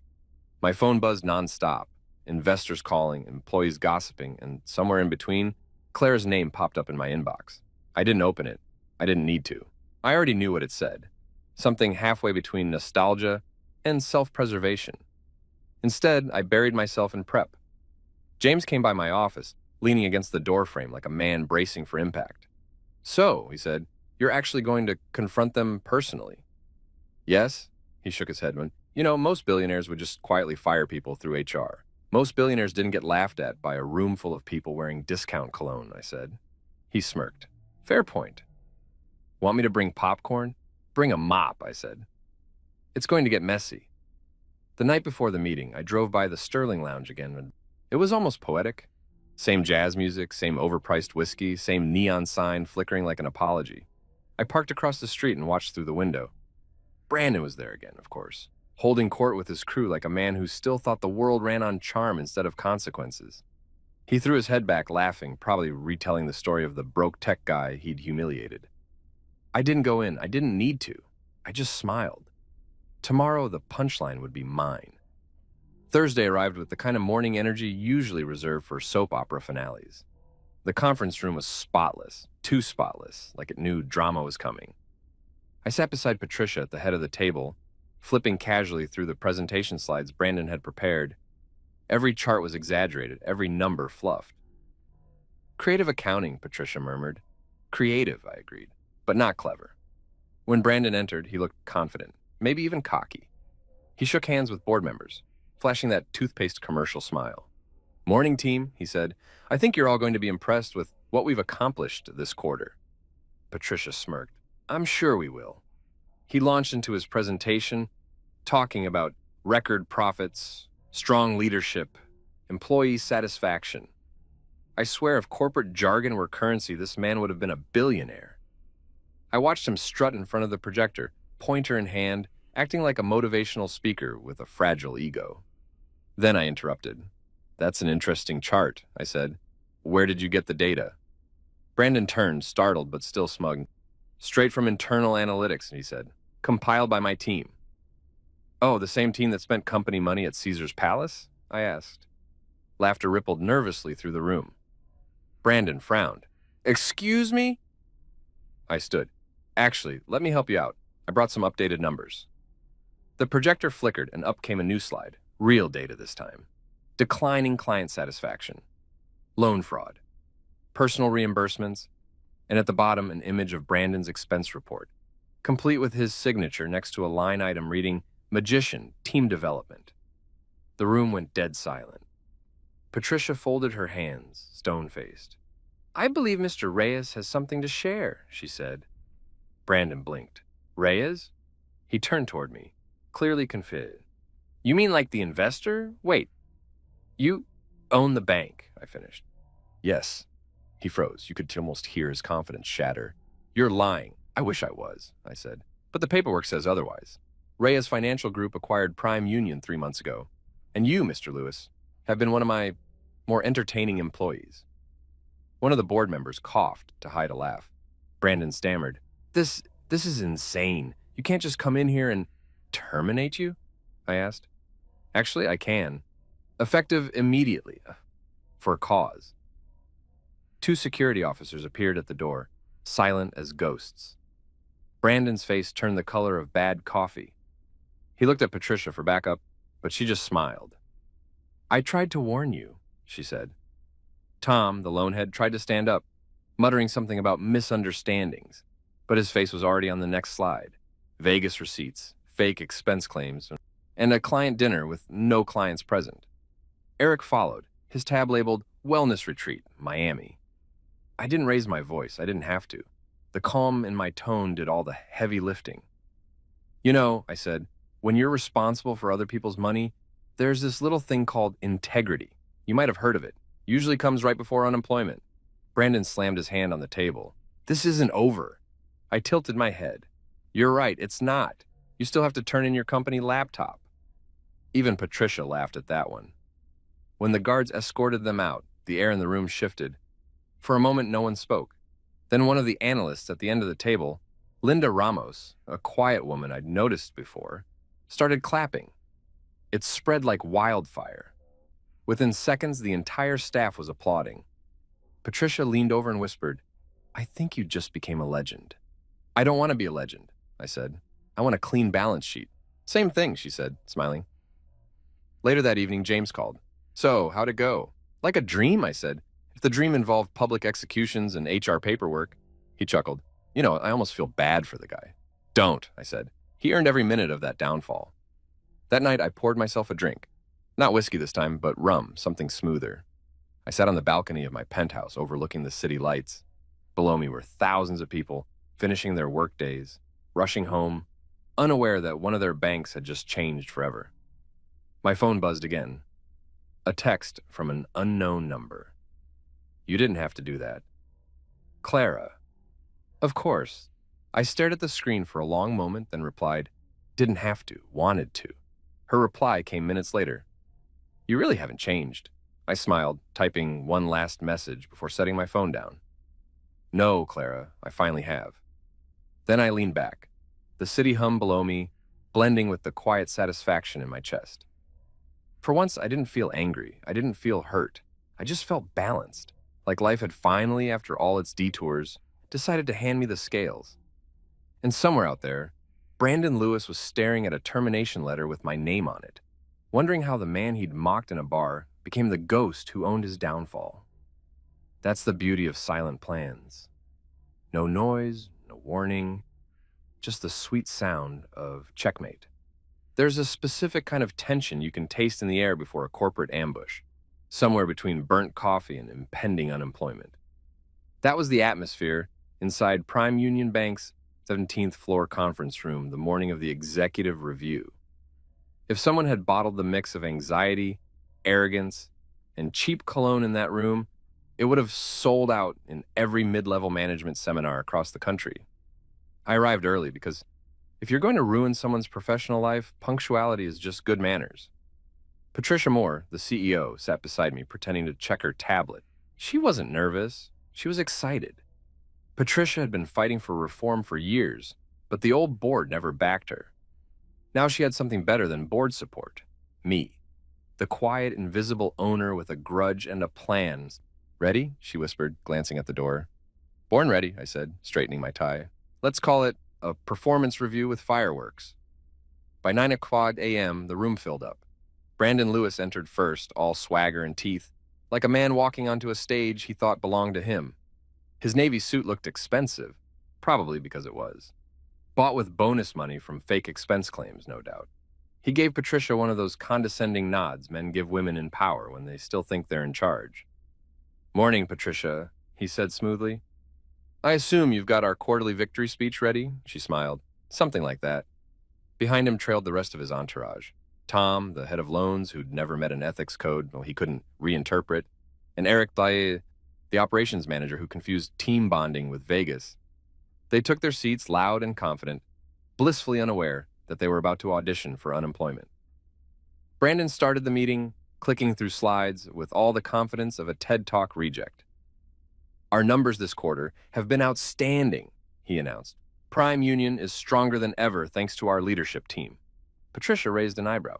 My phone buzzed nonstop, investors calling, employees gossiping, and somewhere in between, Claire's name popped up in my inbox. I didn't open it. I didn't need to. I already knew what it said. Something halfway between nostalgia and self-preservation. Instead, I buried myself in prep. James came by my office, leaning against the doorframe like a man bracing for impact. "So," he said, "you're actually going to confront them personally?" "Yes," he shook his head. Most billionaires would just quietly fire people through HR. Most billionaires didn't get laughed at by a room full of people wearing discount cologne, I said. He smirked. "Fair point." "Want me to bring popcorn?" "Bring a mop," I said. "It's going to get messy." The night before the meeting, I drove by the Sterling Lounge again, and it was almost poetic. Same jazz music, same overpriced whiskey, same neon sign flickering like an apology. I parked across the street and watched through the window. Brandon was there again, of course, holding court with his crew like a man who still thought the world ran on charm instead of consequences. He threw his head back, laughing, probably retelling the story of the broke tech guy he'd humiliated. I didn't go in. I didn't need to. I just smiled. Tomorrow, the punchline would be mine. Thursday arrived with the kind of morning energy usually reserved for soap opera finales. The conference room was spotless, too spotless, like it knew drama was coming. I sat beside Patricia at the head of the table, flipping casually through the presentation slides Brandon had prepared. Every chart was exaggerated, every number fluffed. "Creative accounting," Patricia murmured. "Creative," I agreed, "but not clever." When Brandon entered, he looked confident, maybe even cocky. He shook hands with board members, flashing that toothpaste commercial smile. "Morning, team," he said. "I think you're all going to be impressed with what we've accomplished this quarter." Patricia smirked. "I'm sure we will." He launched into his presentation, talking about record profits, strong leadership, employee satisfaction. I swear if corporate jargon were currency, this man would have been a billionaire. I watched him strut in front of the projector, pointer in hand, acting like a motivational speaker with a fragile ego. Then I interrupted. "That's an interesting chart," I said. "Where did you get the data?" Brandon turned, startled but still smug. "Straight from internal analytics," he said. "Compiled by my team." "Oh, the same team that spent company money at Caesar's Palace?" I asked. Laughter rippled nervously through the room. Brandon frowned. "Excuse me?" I stood. "Actually, let me help you out. I brought some updated numbers." The projector flickered and up came a new slide. Real data this time. Declining client satisfaction. Loan fraud. Personal reimbursements. And at the bottom, an image of Brandon's expense report, complete with his signature next to a line item reading, "Magician, Team Development." The room went dead silent. Patricia folded her hands, stone-faced. "I believe Mr. Reyes has something to share," she said. Brandon blinked. "Reyes?" He turned toward me, clearly confused. "You mean like the investor? Wait. You own the bank," I finished. "Yes." He froze. You could almost hear his confidence shatter. "You're lying." "I wish I was," I said. "But the paperwork says otherwise. Reyes Financial Group acquired Prime Union 3 months ago. And you, Mr. Lewis, have been one of my more entertaining employees." One of the board members coughed to hide a laugh. Brandon stammered. This is insane. You can't just come in here and terminate you?" I asked. "Actually, I can. Effective immediately. For a cause." 2 security officers appeared at the door, silent as ghosts. Brandon's face turned the color of bad coffee. He looked at Patricia for backup, but she just smiled. "I tried to warn you," she said. Tom, the loanhead, tried to stand up, muttering something about misunderstandings, but his face was already on the next slide. Vegas receipts, fake expense claims, and a client dinner with no clients present. Eric followed, his tab labeled Wellness Retreat, Miami. I didn't raise my voice. I didn't have to. The calm in my tone did all the heavy lifting. "You know," I said, "when you're responsible for other people's money, there's this little thing called integrity. You might have heard of it. Usually comes right before unemployment." Brandon slammed his hand on the table. "This isn't over." I tilted my head. "You're right, it's not. You still have to turn in your company laptop." Even Patricia laughed at that one. When the guards escorted them out, the air in the room shifted. For a moment, no one spoke. Then one of the analysts at the end of the table, Linda Ramos, a quiet woman I'd noticed before, started clapping. It spread like wildfire. Within seconds, the entire staff was applauding. Patricia leaned over and whispered, "I think you just became a legend." "I don't want to be a legend," I said. "I want a clean balance sheet." "Same thing," she said, smiling. Later that evening, James called. "So, how'd it go?" "Like a dream," I said. "If the dream involved public executions and HR paperwork." He chuckled. "You know, I almost feel bad for the guy." "Don't," I said. "He earned every minute of that downfall." That night, I poured myself a drink. Not whiskey this time, but rum, something smoother. I sat on the balcony of my penthouse overlooking the city lights. Below me were thousands of people, finishing their work days, rushing home, unaware that one of their banks had just changed forever. My phone buzzed again. A text from an unknown number. "You didn't have to do that." "Clara." Of course. I stared at the screen for a long moment, then replied, "Didn't have to, wanted to." Her reply came minutes later. "You really haven't changed." I smiled, typing one last message before setting my phone down. "No, Clara, I finally have." Then I leaned back, the city hum below me, blending with the quiet satisfaction in my chest. For once, I didn't feel angry. I didn't feel hurt. I just felt balanced, like life had finally, after all its detours, decided to hand me the scales. And somewhere out there, Brandon Lewis was staring at a termination letter with my name on it, wondering how the man he'd mocked in a bar became the ghost who owned his downfall. That's the beauty of silent plans. No noise, no warning, just the sweet sound of checkmate. There's a specific kind of tension you can taste in the air before a corporate ambush, somewhere between burnt coffee and impending unemployment. That was the atmosphere inside Prime Union Bank's 17th floor conference room the morning of the executive review. If someone had bottled the mix of anxiety, arrogance, and cheap cologne in that room, it would have sold out in every mid-level management seminar across the country. I arrived early because if you're going to ruin someone's professional life, punctuality is just good manners. Patricia Moore, the CEO, sat beside me, pretending to check her tablet. She wasn't nervous. She was excited. Patricia had been fighting for reform for years, but the old board never backed her. Now she had something better than board support. Me. The quiet, invisible owner with a grudge and a plan. Ready? She whispered, glancing at the door. Born ready, I said, straightening my tie. Let's call it a performance review with fireworks. By 9 o'clock a.m., the room filled up. Brandon Lewis entered first, all swagger and teeth, like a man walking onto a stage he thought belonged to him. His navy suit looked expensive, probably because it was. Bought with bonus money from fake expense claims, no doubt. He gave Patricia one of those condescending nods men give women in power when they still think they're in charge. Morning, Patricia, he said smoothly. I assume you've got our quarterly victory speech ready? She smiled. Something like that. Behind him trailed the rest of his entourage. Tom, the head of loans, who'd never met an ethics code he couldn't reinterpret, and Eric Daye, the operations manager who confused team bonding with Vegas. They took their seats loud and confident, blissfully unaware that they were about to audition for unemployment. Brandon started the meeting, clicking through slides with all the confidence of a TED Talk reject. Our numbers this quarter have been outstanding, he announced. Prime Union is stronger than ever thanks to our leadership team. Patricia raised an eyebrow.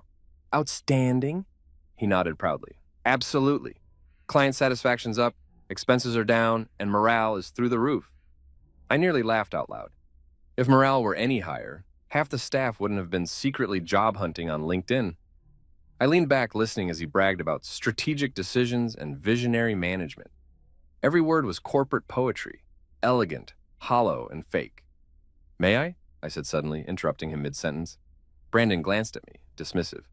Outstanding? He nodded proudly. Absolutely. Client satisfaction's up, expenses are down, and morale is through the roof. I nearly laughed out loud. If morale were any higher, half the staff wouldn't have been secretly job hunting on LinkedIn. I leaned back listening as he bragged about strategic decisions and visionary management. Every word was corporate poetry, elegant, hollow, and fake. May I? I said suddenly, interrupting him mid-sentence. Brandon glanced at me, dismissive.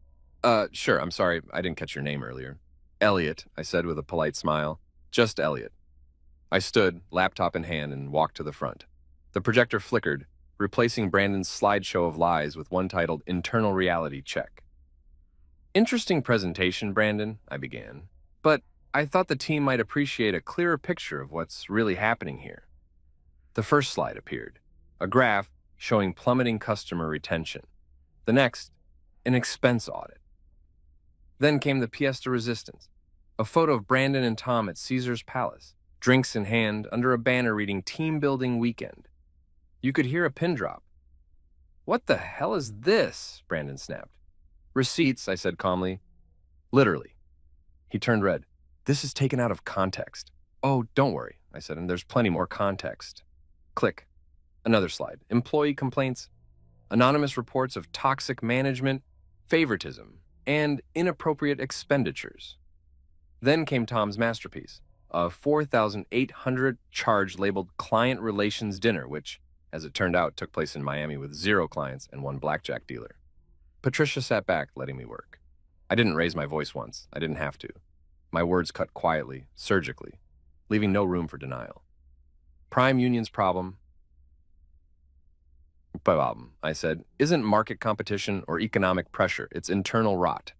Sure, I'm sorry, I didn't catch your name earlier. Elliot, I said with a polite smile. Just Elliot. I stood, laptop in hand, and walked to the front. The projector flickered, replacing Brandon's slideshow of lies with one titled Internal Reality Check. Interesting presentation, Brandon, I began, but I thought the team might appreciate a clearer picture of what's really happening here. The first slide appeared, a graph showing plummeting customer retention. The next, an expense audit. Then came the pièce de résistance, a photo of Brandon and Tom at Caesar's Palace, drinks in hand under a banner reading Team Building Weekend. You could hear a pin drop. What the hell is this? Brandon snapped. Receipts, I said calmly. Literally. He turned red. This is taken out of context. Oh, don't worry, I said, and there's plenty more context. Click. Another slide. Employee complaints. Anonymous reports of toxic management, favoritism, and inappropriate expenditures. Then came Tom's masterpiece, a 4,800 charge labeled Client Relations Dinner, which, as it turned out, took place in Miami with 0 clients and 1 blackjack dealer. Patricia sat back, letting me work. I didn't raise my voice once. I didn't have to. My words cut quietly, surgically, leaving no room for denial. Prime Union's problem, I said, isn't market competition or economic pressure. It's internal rot.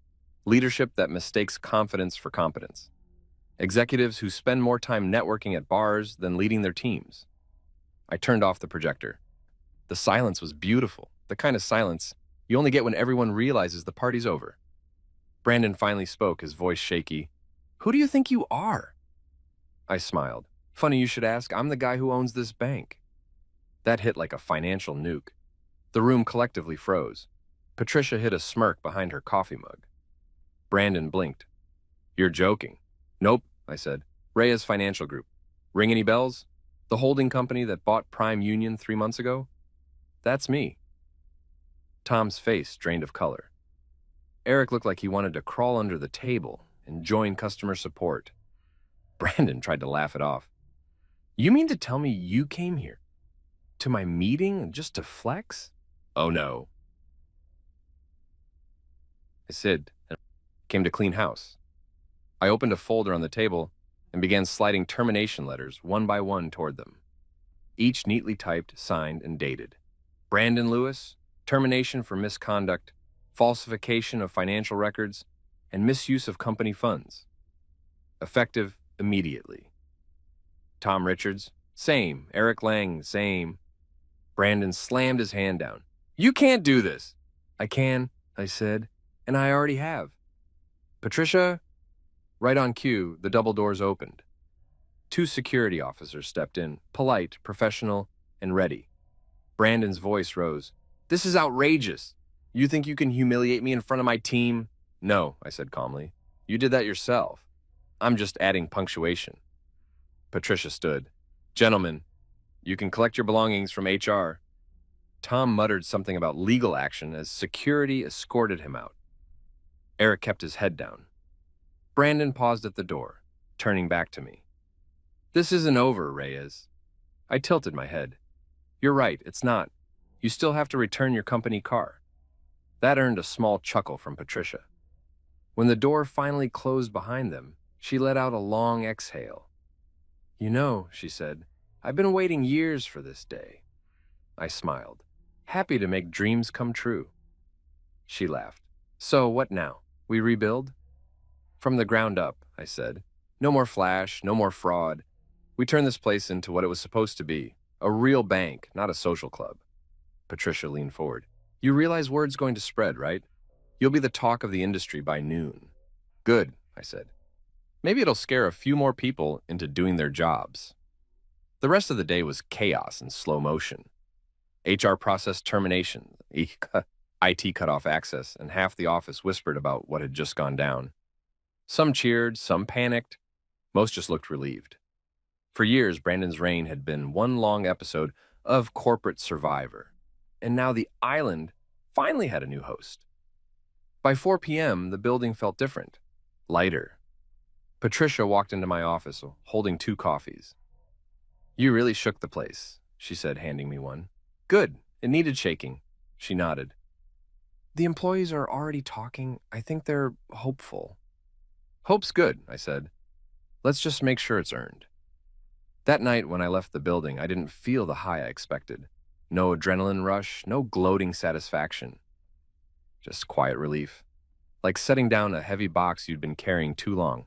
Leadership that mistakes confidence for competence. Executives who spend more time networking at bars than leading their teams. I turned off the projector. The silence was beautiful, the kind of silence you only get when everyone realizes the party's over. Brandon finally spoke, his voice shaky. Who do you think you are? I smiled. Funny you should ask, I'm the guy who owns this bank. That hit like a financial nuke. The room collectively froze. Patricia hid a smirk behind her coffee mug. Brandon blinked. You're joking. Nope, I said. Reyes Financial Group. Ring any bells? The holding company that bought Prime Union 3 months ago? That's me. Tom's face drained of color. Eric looked like he wanted to crawl under the table and join customer support. Brandon tried to laugh it off. You mean to tell me you came here? To my meeting just to flex? Oh no. I said, and came to clean house. I opened a folder on the table and began sliding termination letters one by one toward them. Each neatly typed, signed, and dated. Brandon Lewis, termination for misconduct, falsification of financial records, and misuse of company funds. Effective immediately. Tom Richards, same. Eric Lang, same. Brandon slammed his hand down. You can't do this. I can, I said, and I already have. Patricia? Right on cue, the double doors opened. Two security officers stepped in, polite, professional, and ready. Brandon's voice rose. This is outrageous. You think you can humiliate me in front of my team? No, I said calmly. You did that yourself. I'm just adding punctuation. Patricia stood. Gentlemen, you can collect your belongings from HR. Tom muttered something about legal action as security escorted him out. Eric kept his head down. Brandon paused at the door, turning back to me. This isn't over, Reyes. I tilted my head. You're right, it's not. You still have to return your company car. That earned a small chuckle from Patricia. When the door finally closed behind them, she let out a long exhale. You know, she said, I've been waiting years for this day. I smiled, happy to make dreams come true. She laughed. So, what now? We rebuild? From the ground up, I said. No more flash, no more fraud. We turn this place into what it was supposed to be, a real bank, not a social club. Patricia leaned forward. You realize word's going to spread, right? You'll be the talk of the industry by noon. Good, I said. Maybe it'll scare a few more people into doing their jobs. The rest of the day was chaos and slow motion. HR processed termination, IT cut off access, and half the office whispered about what had just gone down. Some cheered, some panicked. Most just looked relieved. For years, Brandon's reign had been one long episode of corporate survivor. And now the island finally had a new host. By 4 p.m., the building felt different, lighter. Patricia walked into my office holding 2 coffees. You really shook the place, she said, handing me one. Good. It needed shaking. She nodded. The employees are already talking. I think they're hopeful. Hope's good, I said. Let's just make sure it's earned. That night when I left the building, I didn't feel the high I expected. No adrenaline rush, no gloating satisfaction. Just quiet relief. Like setting down a heavy box you'd been carrying too long.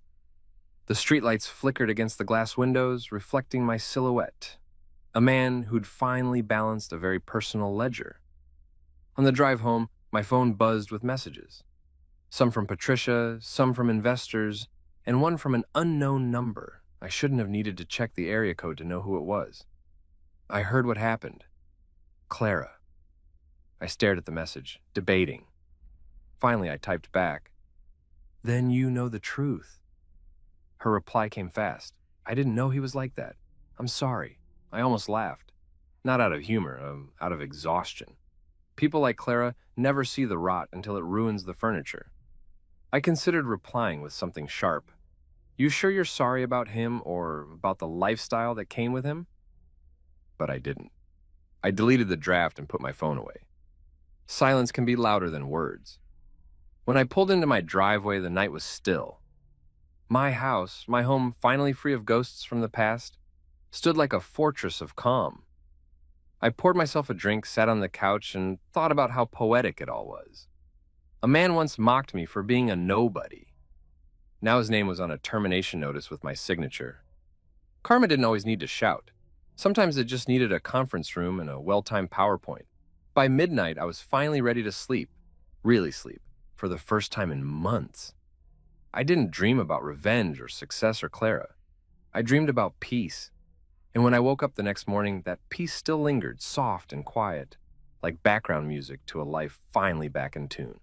The streetlights flickered against the glass windows, reflecting my silhouette. A man who'd finally balanced a very personal ledger. On the drive home, my phone buzzed with messages. Some from Patricia, some from investors, and one from an unknown number. I shouldn't have needed to check the area code to know who it was. I heard what happened. Clara. I stared at the message, debating. Finally, I typed back. Then you know the truth. Her reply came fast. I didn't know he was like that. I'm sorry. I almost laughed. Not out of humor, out of exhaustion. People like Clara never see the rot until it ruins the furniture. I considered replying with something sharp. You sure you're sorry about him or about the lifestyle that came with him? But I didn't. I deleted the draft and put my phone away. Silence can be louder than words. When I pulled into my driveway, the night was still. My house, my home finally free of ghosts from the past, stood like a fortress of calm. I poured myself a drink, sat on the couch, and thought about how poetic it all was. A man once mocked me for being a nobody. Now his name was on a termination notice with my signature. Karma didn't always need to shout. Sometimes it just needed a conference room and a well-timed PowerPoint. By midnight, I was finally ready to sleep, really sleep, for the first time in months. I didn't dream about revenge or success or Clara. I dreamed about peace. And when I woke up the next morning, that peace still lingered, soft and quiet, like background music to a life finally back in tune.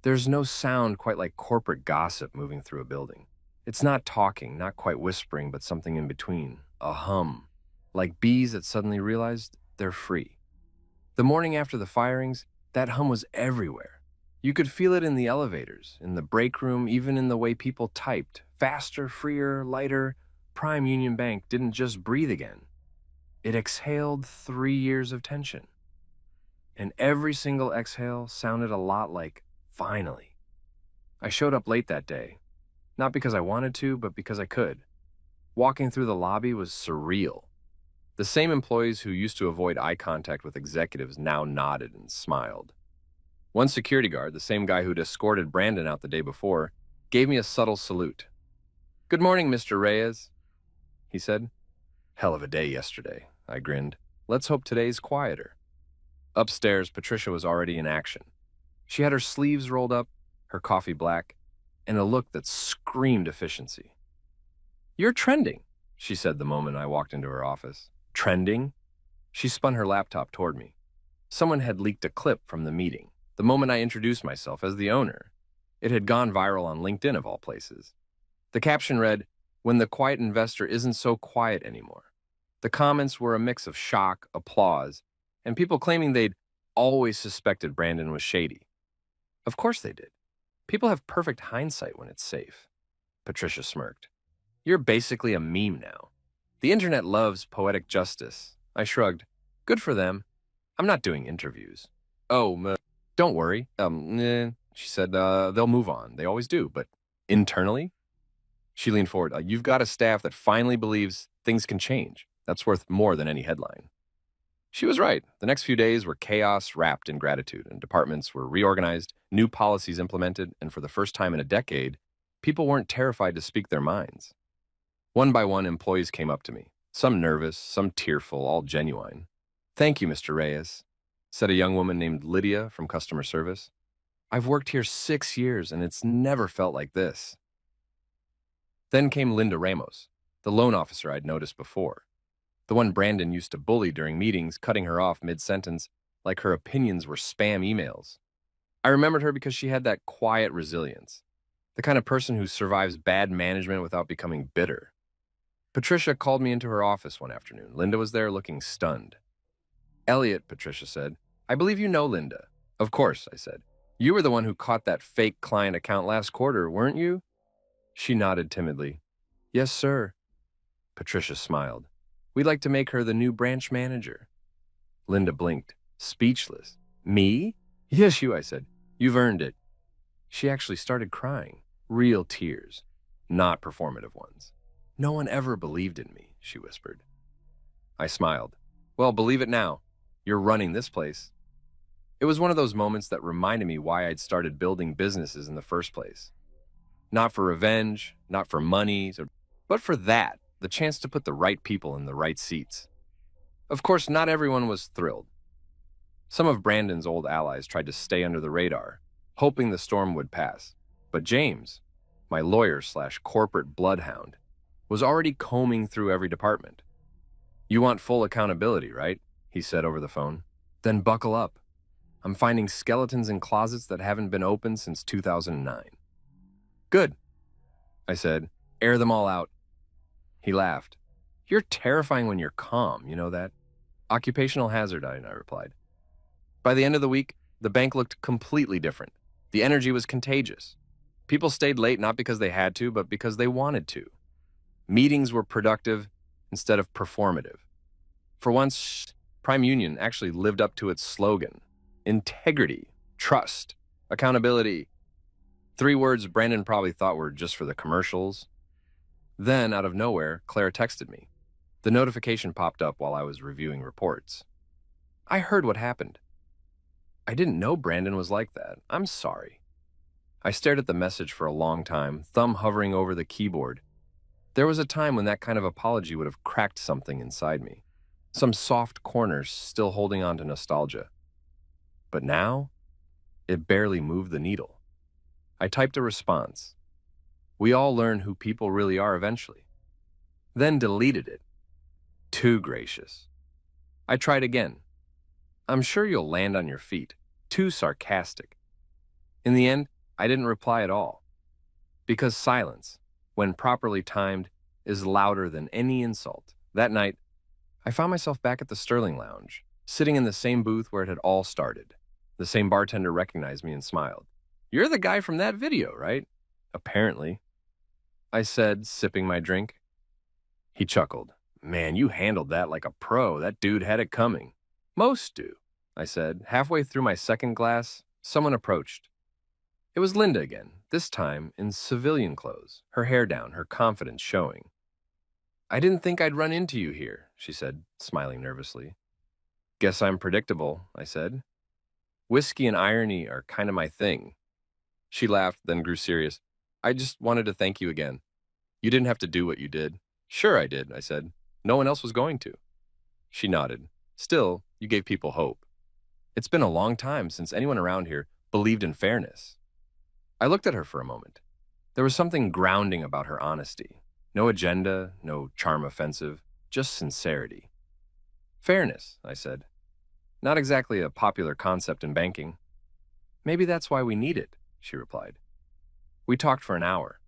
There's no sound quite like corporate gossip moving through a building. It's not talking, not quite whispering, but something in between, a hum, like bees that suddenly realized they're free. The morning after the firings, that hum was everywhere. You could feel it in the elevators, in the break room, even in the way people typed. Faster, freer, lighter. Prime Union Bank didn't just breathe again. It exhaled 3 years of tension. And every single exhale sounded a lot like, finally. I showed up late that day. Not because I wanted to, but because I could. Walking through the lobby was surreal. The same employees who used to avoid eye contact with executives now nodded and smiled. One security guard, the same guy who'd escorted Brandon out the day before, gave me a subtle salute. Good morning, Mr. Reyes, he said. Hell of a day yesterday, I grinned. Let's hope today's quieter. Upstairs, Patricia was already in action. She had her sleeves rolled up, her coffee black, and a look that screamed efficiency. "You're trending," she said the moment I walked into her office. "Trending?" She spun her laptop toward me. Someone had leaked a clip from the meeting, the moment I introduced myself as the owner. It had gone viral on LinkedIn of all places. The caption read, "When the quiet investor isn't so quiet anymore." The comments were a mix of shock, applause, and people claiming they'd always suspected Brandon was shady. Of course they did. People have perfect hindsight when it's safe. Patricia smirked. "You're basically a meme now. The internet loves poetic justice." I shrugged. "Good for them. I'm not doing interviews." "Oh, don't worry." She said, "They'll move on. They always do, but internally?" She leaned forward. "You've got a staff that finally believes things can change. That's worth more than any headline." She was right. The next few days were chaos wrapped in gratitude, and departments were reorganized, new policies implemented, and for the first time in a decade, people weren't terrified to speak their minds. One by one, employees came up to me, some nervous, some tearful, all genuine. "Thank you, Mr. Reyes," said a young woman named Lydia from customer service. "I've worked here 6 years, and it's never felt like this." Then came Linda Ramos, the loan officer I'd noticed before. The one Brandon used to bully during meetings, cutting her off mid-sentence like her opinions were spam emails. I remembered her because she had that quiet resilience, the kind of person who survives bad management without becoming bitter. Patricia called me into her office one afternoon. Linda was there looking stunned. "Elliot," Patricia said, "I believe you know Linda." "Of course," I said. "You were the one who caught that fake client account last quarter, weren't you?" She nodded timidly. "Yes, sir." Patricia smiled. "We'd like to make her the new branch manager." Linda blinked, speechless. "Me?" "Yes, you," I said. "You've earned it." She actually started crying. Real tears, not performative ones. "No one ever believed in me," she whispered. I smiled. "Well, believe it now. You're running this place." It was one of those moments that reminded me why I'd started building businesses in the first place. Not for revenge, not for money, but for that, the chance to put the right people in the right seats. Of course, not everyone was thrilled. Some of Brandon's old allies tried to stay under the radar, hoping the storm would pass. But James, my lawyer/corporate bloodhound, was already combing through every department. "You want full accountability, right?" he said over the phone. "Then buckle up. I'm finding skeletons in closets that haven't been opened since 2009. "Good," I said. "Air them all out." He laughed. "You're terrifying when you're calm, you know that?" "Occupational hazard," I replied. By the end of the week, the bank looked completely different. The energy was contagious. People stayed late not because they had to, but because they wanted to. Meetings were productive instead of performative. For once, Prime Union actually lived up to its slogan: integrity, trust, accountability. 3 words Brandon probably thought were just for the commercials. Then, out of nowhere, Claire texted me. The notification popped up while I was reviewing reports. "I heard what happened." "I didn't know Brandon was like that. I'm sorry." I stared at the message for a long time, thumb hovering over the keyboard. There was a time when that kind of apology would have cracked something inside me. Some soft corners still holding on to nostalgia. But now, it barely moved the needle. I typed a response. "We all learn who people really are eventually." Then deleted it. Too gracious. I tried again. "I'm sure you'll land on your feet." Too sarcastic. In the end, I didn't reply at all. Because silence, when properly timed, is louder than any insult. That night, I found myself back at the Sterling Lounge, sitting in the same booth where it had all started. The same bartender recognized me and smiled. "You're the guy from that video, right?" "Apparently," I said, sipping my drink. He chuckled. "Man, you handled that like a pro. That dude had it coming." "Most do," I said. Halfway through my second glass, someone approached. It was Linda again, this time in civilian clothes, her hair down, her confidence showing. "I didn't think I'd run into you here," she said, smiling nervously. "Guess I'm predictable," I said. "Whiskey and irony are kind of my thing." She laughed, then grew serious. "I just wanted to thank you again. You didn't have to do what you did." "Sure I did," I said. "No one else was going to." She nodded. Still, you gave people hope. It's been a long time since anyone around here believed in fairness. I looked at her for a moment. There was something grounding about her honesty. No agenda, no charm offensive, just sincerity. Fairness, I said. Not exactly a popular concept in banking. Maybe that's why we need it, she replied. We talked for an hour.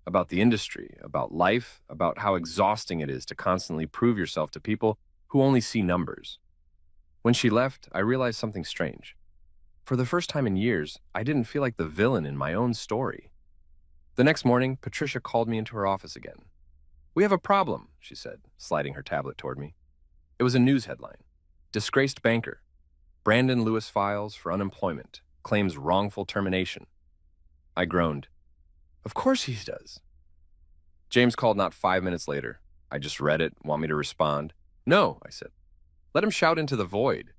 About the industry, about life, about how exhausting it is to constantly prove yourself to people who only see numbers. When she left, I realized something strange. For the first time in years, I didn't feel like the villain in my own story. The next morning, Patricia called me into her office again. We have a problem, she said, sliding her tablet toward me. It was a news headline. Disgraced banker. Brandon Lewis files for unemployment, claims wrongful termination. I groaned. Of course he does. James called not 5 minutes later. I just read it. Want me to respond? No, I said. Let him shout into the void.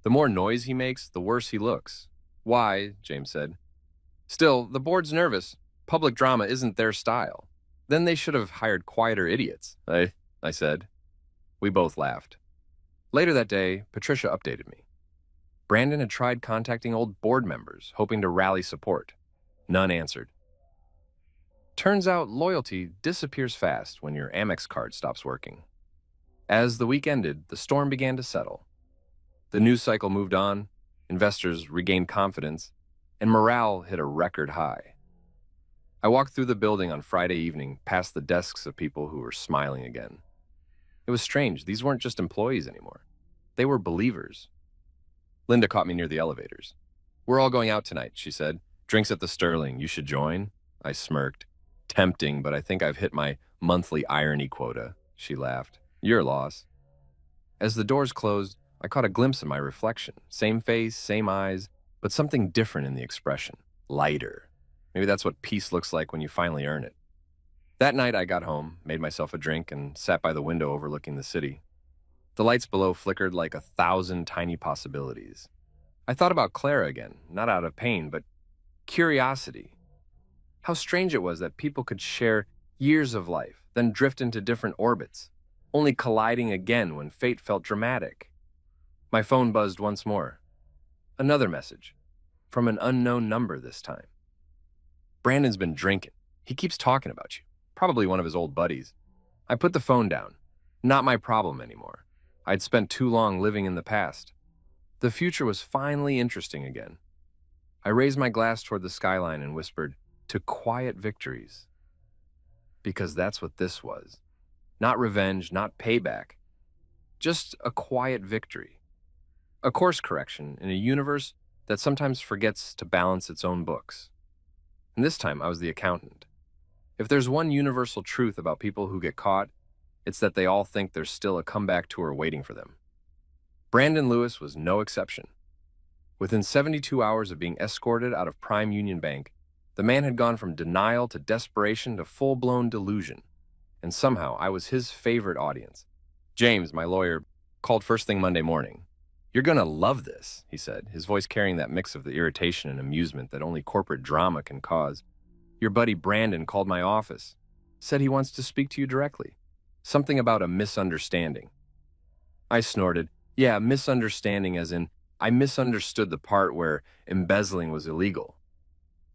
The more noise he makes, the worse he looks. Why? James said. Still, the board's nervous. Public drama isn't their style. Then they should have hired quieter idiots, I said. We both laughed. Later that day, Patricia updated me. Brandon had tried contacting old board members, hoping to rally support. None answered. Turns out loyalty disappears fast when your Amex card stops working. As the week ended, the storm began to settle. The news cycle moved on, investors regained confidence, and morale hit a record high. I walked through the building on Friday evening, past the desks of people who were smiling again. It was strange. These weren't just employees anymore. They were believers. Linda caught me near the elevators. We're all going out tonight, she said. Drinks at the Sterling. You should join. I smirked. Tempting, but I think I've hit my monthly irony quota. She laughed. Your loss. As the doors closed, I caught a glimpse of my reflection. Same face, same eyes, but something different in the expression. Lighter. Maybe that's what peace looks like when you finally earn it. That night I got home, made myself a drink, and sat by the window overlooking the city. The lights below flickered like 1,000 tiny possibilities. I thought about Clara again, not out of pain, but curiosity. How strange it was that people could share years of life, then drift into different orbits, only colliding again when fate felt dramatic. My phone buzzed once more. Another message, from an unknown number this time. Brandon's been drinking. He keeps talking about you. Probably one of his old buddies. I put the phone down. Not my problem anymore. I'd spent too long living in the past. The future was finally interesting again. I raised my glass toward the skyline and whispered, to quiet victories. Because that's what this was. Not revenge, not payback. Just a quiet victory. A course correction in a universe that sometimes forgets to balance its own books. And this time I was the accountant. If there's one universal truth about people who get caught, it's that they all think there's still a comeback tour waiting for them. Brandon Lewis was no exception. Within 72 hours of being escorted out of Prime Union Bank, the man had gone from denial to desperation to full-blown delusion. And somehow I was his favorite audience. James, my lawyer, called first thing Monday morning. You're gonna love this, he said, his voice carrying that mix of the irritation and amusement that only corporate drama can cause. Your buddy Brandon called my office. Said he wants to speak to you directly. Something about a misunderstanding. I snorted. Yeah, misunderstanding as in, I misunderstood the part where embezzling was illegal.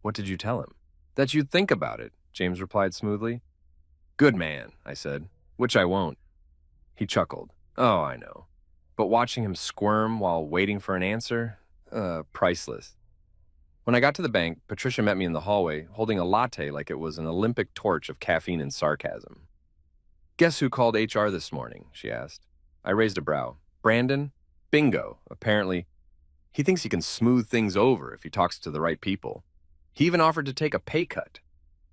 What did you tell him? That you'd think about it, James replied smoothly. Good man, I said, which I won't. He chuckled. Oh, I know. But watching him squirm while waiting for an answer? Priceless. When I got to the bank, Patricia met me in the hallway, holding a latte like it was an Olympic torch of caffeine and sarcasm. Guess who called HR this morning? She asked. I raised a brow. Brandon? Bingo. Apparently, he thinks he can smooth things over if he talks to the right people. He even offered to take a pay cut.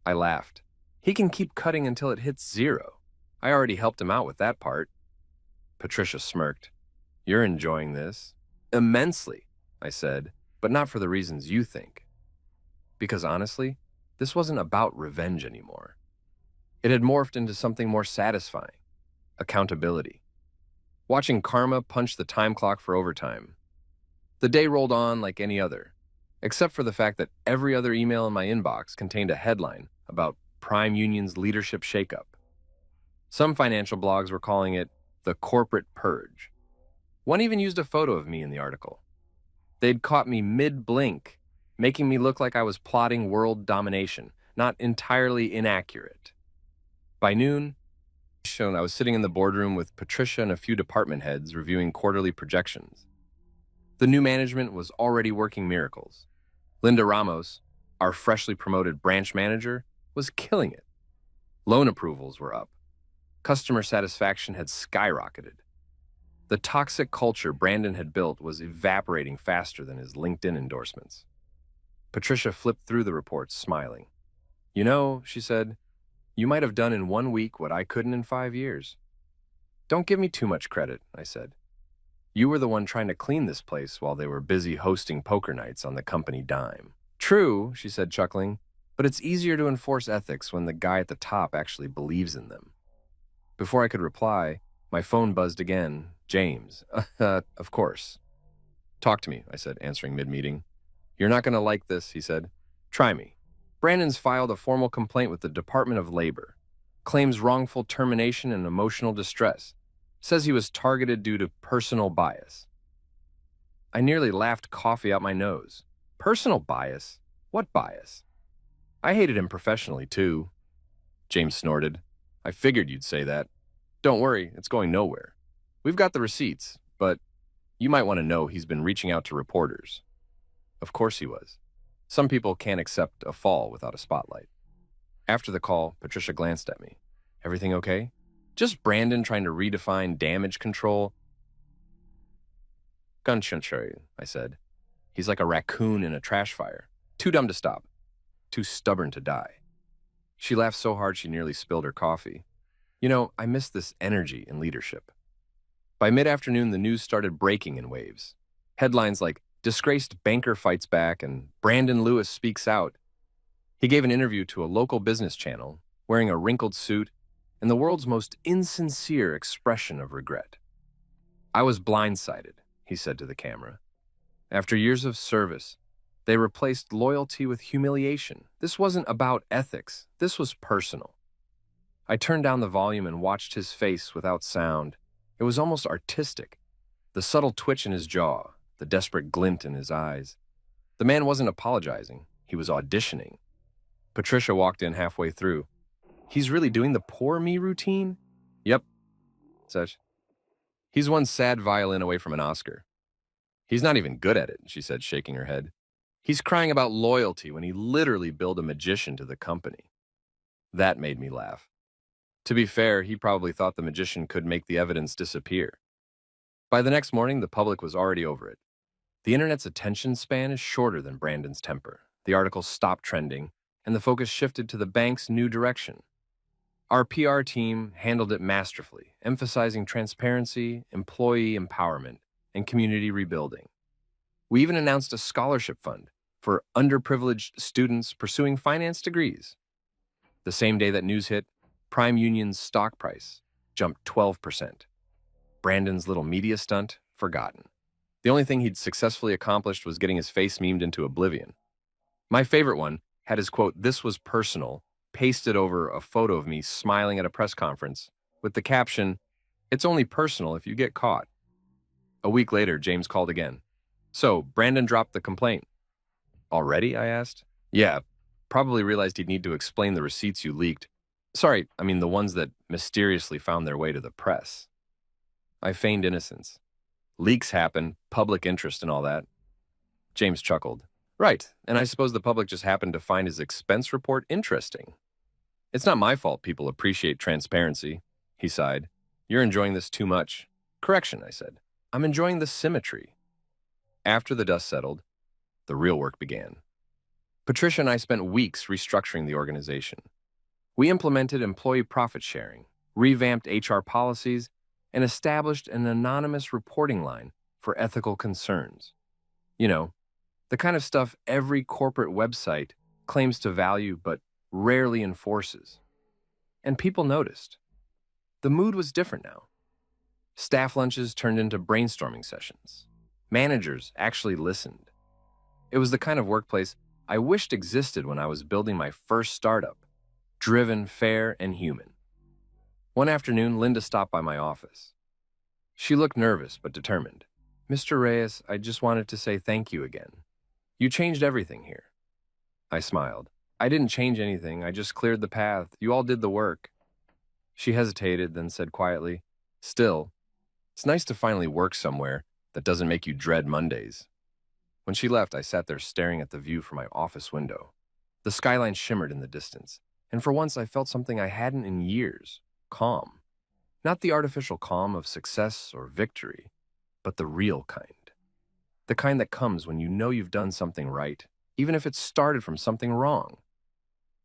I laughed. He can keep cutting until it hits 0. I already helped him out with that part. Patricia smirked. You're enjoying this? Immensely, I said, but not for the reasons you think. Because honestly, this wasn't about revenge anymore. It had morphed into something more satisfying. Accountability. Watching karma punch the time clock for overtime. The day rolled on like any other, except for the fact that every other email in my inbox contained a headline about Prime Union's leadership shakeup. Some financial blogs were calling it the corporate purge. One even used a photo of me in the article. They'd caught me mid-blink, making me look like I was plotting world domination, not entirely inaccurate. By noon, I was sitting in the boardroom with Patricia and a few department heads reviewing quarterly projections. The new management was already working miracles. Linda Ramos, our freshly promoted branch manager, was killing it. Loan approvals were up. Customer satisfaction had skyrocketed. The toxic culture Brandon had built was evaporating faster than his LinkedIn endorsements. Patricia flipped through the reports, smiling. "You know," she said, "you might have done in 1 week what I couldn't in 5 years." "Don't give me too much credit," I said. "You were the one trying to clean this place while they were busy hosting poker nights on the company dime." "True," she said, chuckling, "but it's easier to enforce ethics when the guy at the top actually believes in them." Before I could reply, my phone buzzed again. "James." Of course." "Talk to me," I said, answering mid-meeting. "You're not going to like this," he said. "Try me." Brandon's filed a formal complaint with the Department of Labor. Claims wrongful termination and emotional distress. Says he was targeted due to personal bias. I nearly laughed coffee out my nose. Personal bias? What bias? I hated him professionally, too. James snorted. "I figured you'd say that. Don't worry, it's going nowhere. We've got the receipts, but you might want to know he's been reaching out to reporters." Of course he was. Some people can't accept a fall without a spotlight. After the call, Patricia glanced at me. "Everything okay?" "Just Brandon trying to redefine damage control." "Gunshunchery," I said. "He's like a raccoon in a trash fire. Too dumb to stop. Too stubborn to die." She laughed so hard she nearly spilled her coffee. You know, I miss this energy in leadership. By mid-afternoon, the news started breaking in waves. Headlines like, "Disgraced banker fights back," and "Brandon Lewis speaks out." He gave an interview to a local business channel, wearing a wrinkled suit and the world's most insincere expression of regret. "I was blindsided," he said to the camera. "After years of service, they replaced loyalty with humiliation. This wasn't about ethics. This was personal." I turned down the volume and watched his face without sound. It was almost artistic. The subtle twitch in his jaw, the desperate glint in his eyes. The man wasn't apologizing. He was auditioning. Patricia walked in halfway through. "He's really doing the poor me routine?" "Yep," such. "He's one sad violin away from an Oscar." "He's not even good at it," she said, shaking her head. "He's crying about loyalty when he literally billed a magician to the company." That made me laugh. To be fair, he probably thought the magician could make the evidence disappear. By the next morning, the public was already over it. The internet's attention span is shorter than Brandon's temper. The article stopped trending, and the focus shifted to the bank's new direction. Our PR team handled it masterfully, emphasizing transparency, employee empowerment, and community rebuilding. We even announced a scholarship fund for underprivileged students pursuing finance degrees. The same day that news hit, Prime Union's stock price jumped 12%. Brandon's little media stunt, forgotten. The only thing he'd successfully accomplished was getting his face memed into oblivion. My favorite one had his quote, "This was personal," pasted over a photo of me smiling at a press conference with the caption, "It's only personal if you get caught." A week later, James called again. "So, Brandon dropped the complaint." "Already?" I asked. "Yeah, probably realized he'd need to explain the receipts you leaked. Sorry, I mean the ones that mysteriously found their way to the press." I feigned innocence. "Leaks happen, public interest and all that." James chuckled. "Right, and I suppose the public just happened to find his expense report interesting." "It's not my fault people appreciate transparency," he sighed. "You're enjoying this too much." "Correction," I said. "I'm enjoying the symmetry." After the dust settled, the real work began. Patricia and I spent weeks restructuring the organization. We implemented employee profit sharing, revamped HR policies, and established an anonymous reporting line for ethical concerns. You know, the kind of stuff every corporate website claims to value but rarely enforces. And people noticed. The mood was different now. Staff lunches turned into brainstorming sessions. Managers actually listened. It was the kind of workplace I wished existed when I was building my first startup. Driven, fair, and human. One afternoon, Linda stopped by my office. She looked nervous but determined. Mr. Reyes, I just wanted to say thank you again. You changed everything here. I smiled. I didn't change anything. I just cleared the path. You all did the work. She hesitated, then said quietly, Still, it's nice to finally work somewhere that doesn't make you dread Mondays. When she left, I sat there staring at the view from my office window. The skyline shimmered in the distance, and for once I felt something I hadn't in years, calm. Not the artificial calm of success or victory, but the real kind. The kind that comes when you know you've done something right, even if it started from something wrong.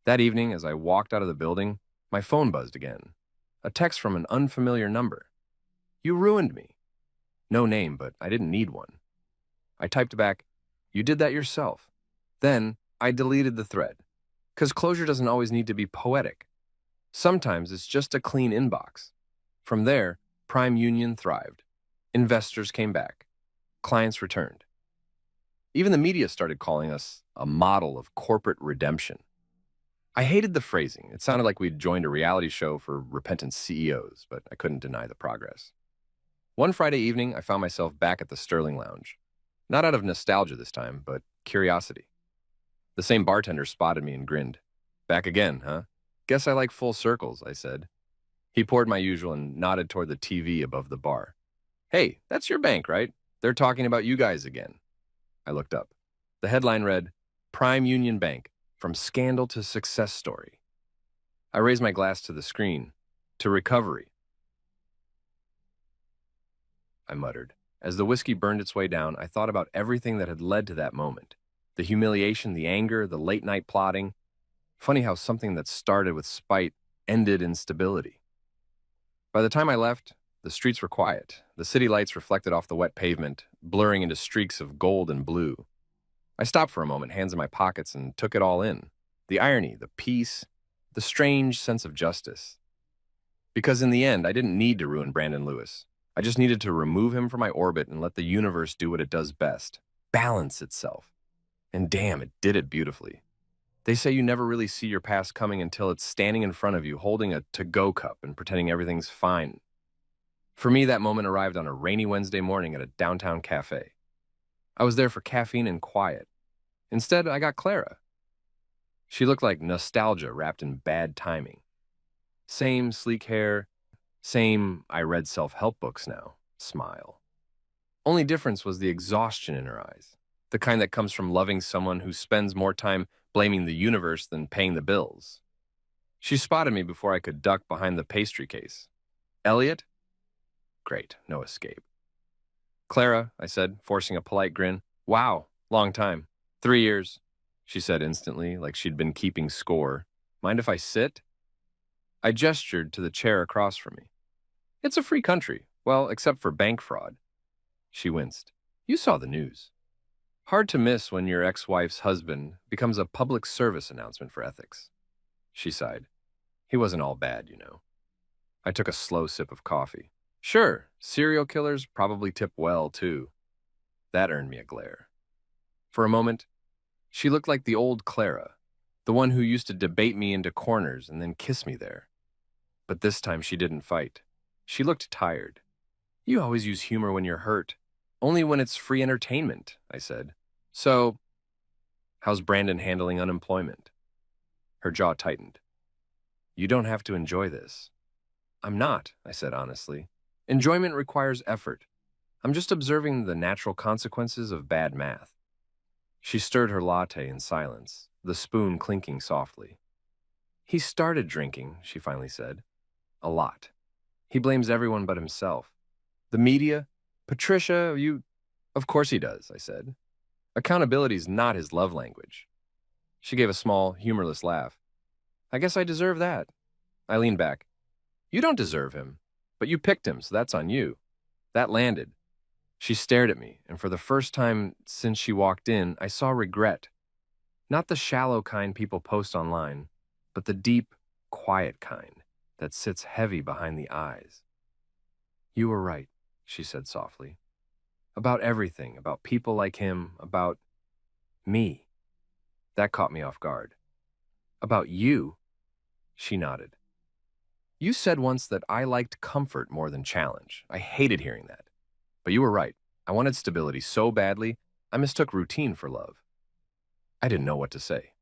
That evening, as I walked out of the building, my phone buzzed again. A text from an unfamiliar number. You ruined me. No name, but I didn't need one. I typed back, You did that yourself. Then I deleted the thread. Because closure doesn't always need to be poetic. Sometimes it's just a clean inbox. From there, Prime Union thrived. Investors came back. Clients returned. Even the media started calling us a model of corporate redemption. I hated the phrasing. It sounded like we'd joined a reality show for repentant CEOs, but I couldn't deny the progress. One Friday evening, I found myself back at the Sterling Lounge. Not out of nostalgia this time, but curiosity. The same bartender spotted me and grinned. Back again, huh? Guess I like full circles, I said. He poured my usual and nodded toward the TV above the bar. Hey, that's your bank, right? They're talking about you guys again. I looked up. The headline read, Prime Union Bank, from scandal to success story. I raised my glass to the screen. To recovery, I muttered. As the whiskey burned its way down, I thought about everything that had led to that moment. The humiliation, the anger, the late-night plotting. Funny how something that started with spite ended in stability. By the time I left, the streets were quiet. The city lights reflected off the wet pavement, blurring into streaks of gold and blue. I stopped for a moment, hands in my pockets, and took it all in. The irony, the peace, the strange sense of justice. Because in the end, I didn't need to ruin Brandon Lewis. I just needed to remove him from my orbit and let the universe do what it does best. Balance itself. And damn, it did it beautifully. They say you never really see your past coming until it's standing in front of you, holding a to-go cup and pretending everything's fine. For me, that moment arrived on a rainy Wednesday morning at a downtown cafe. I was there for caffeine and quiet. Instead, I got Clara. She looked like nostalgia wrapped in bad timing. Same sleek hair, same I read self-help books now smile. Only difference was the exhaustion in her eyes, the kind that comes from loving someone who spends more time blaming the universe than paying the bills. She spotted me before I could duck behind the pastry case. Elliot? Great, no escape. Clara, I said, forcing a polite grin. Wow, long time. 3 years, she said instantly, like she'd been keeping score. Mind if I sit? I gestured to the chair across from me. It's a free country, well, except for bank fraud. She winced. You saw the news. Hard to miss when your ex-wife's husband becomes a public service announcement for ethics. She sighed. He wasn't all bad, you know. I took a slow sip of coffee. Sure, serial killers probably tip well, too. That earned me a glare. For a moment, she looked like the old Clara, the one who used to debate me into corners and then kiss me there. But this time she didn't fight. She looked tired. You always use humor when you're hurt. Only when it's free entertainment, I said. So, how's Brandon handling unemployment? Her jaw tightened. You don't have to enjoy this. I'm not, I said honestly. Enjoyment requires effort. I'm just observing the natural consequences of bad math. She stirred her latte in silence, the spoon clinking softly. He started drinking, she finally said. A lot. He blames everyone but himself. The media? Patricia, you... Of course he does, I said. Accountability's not his love language. She gave a small, humorless laugh. I guess I deserve that. I leaned back. You don't deserve him, but you picked him, so that's on you. That landed. She stared at me, and for the first time since she walked in, I saw regret. Not the shallow kind people post online, but the deep, quiet kind that sits heavy behind the eyes. You were right, she said softly. About everything, about people like him, about me. That caught me off guard. About you? She nodded. You said once that I liked comfort more than challenge. I hated hearing that. But you were right. I wanted stability so badly, I mistook routine for love. I didn't know what to say.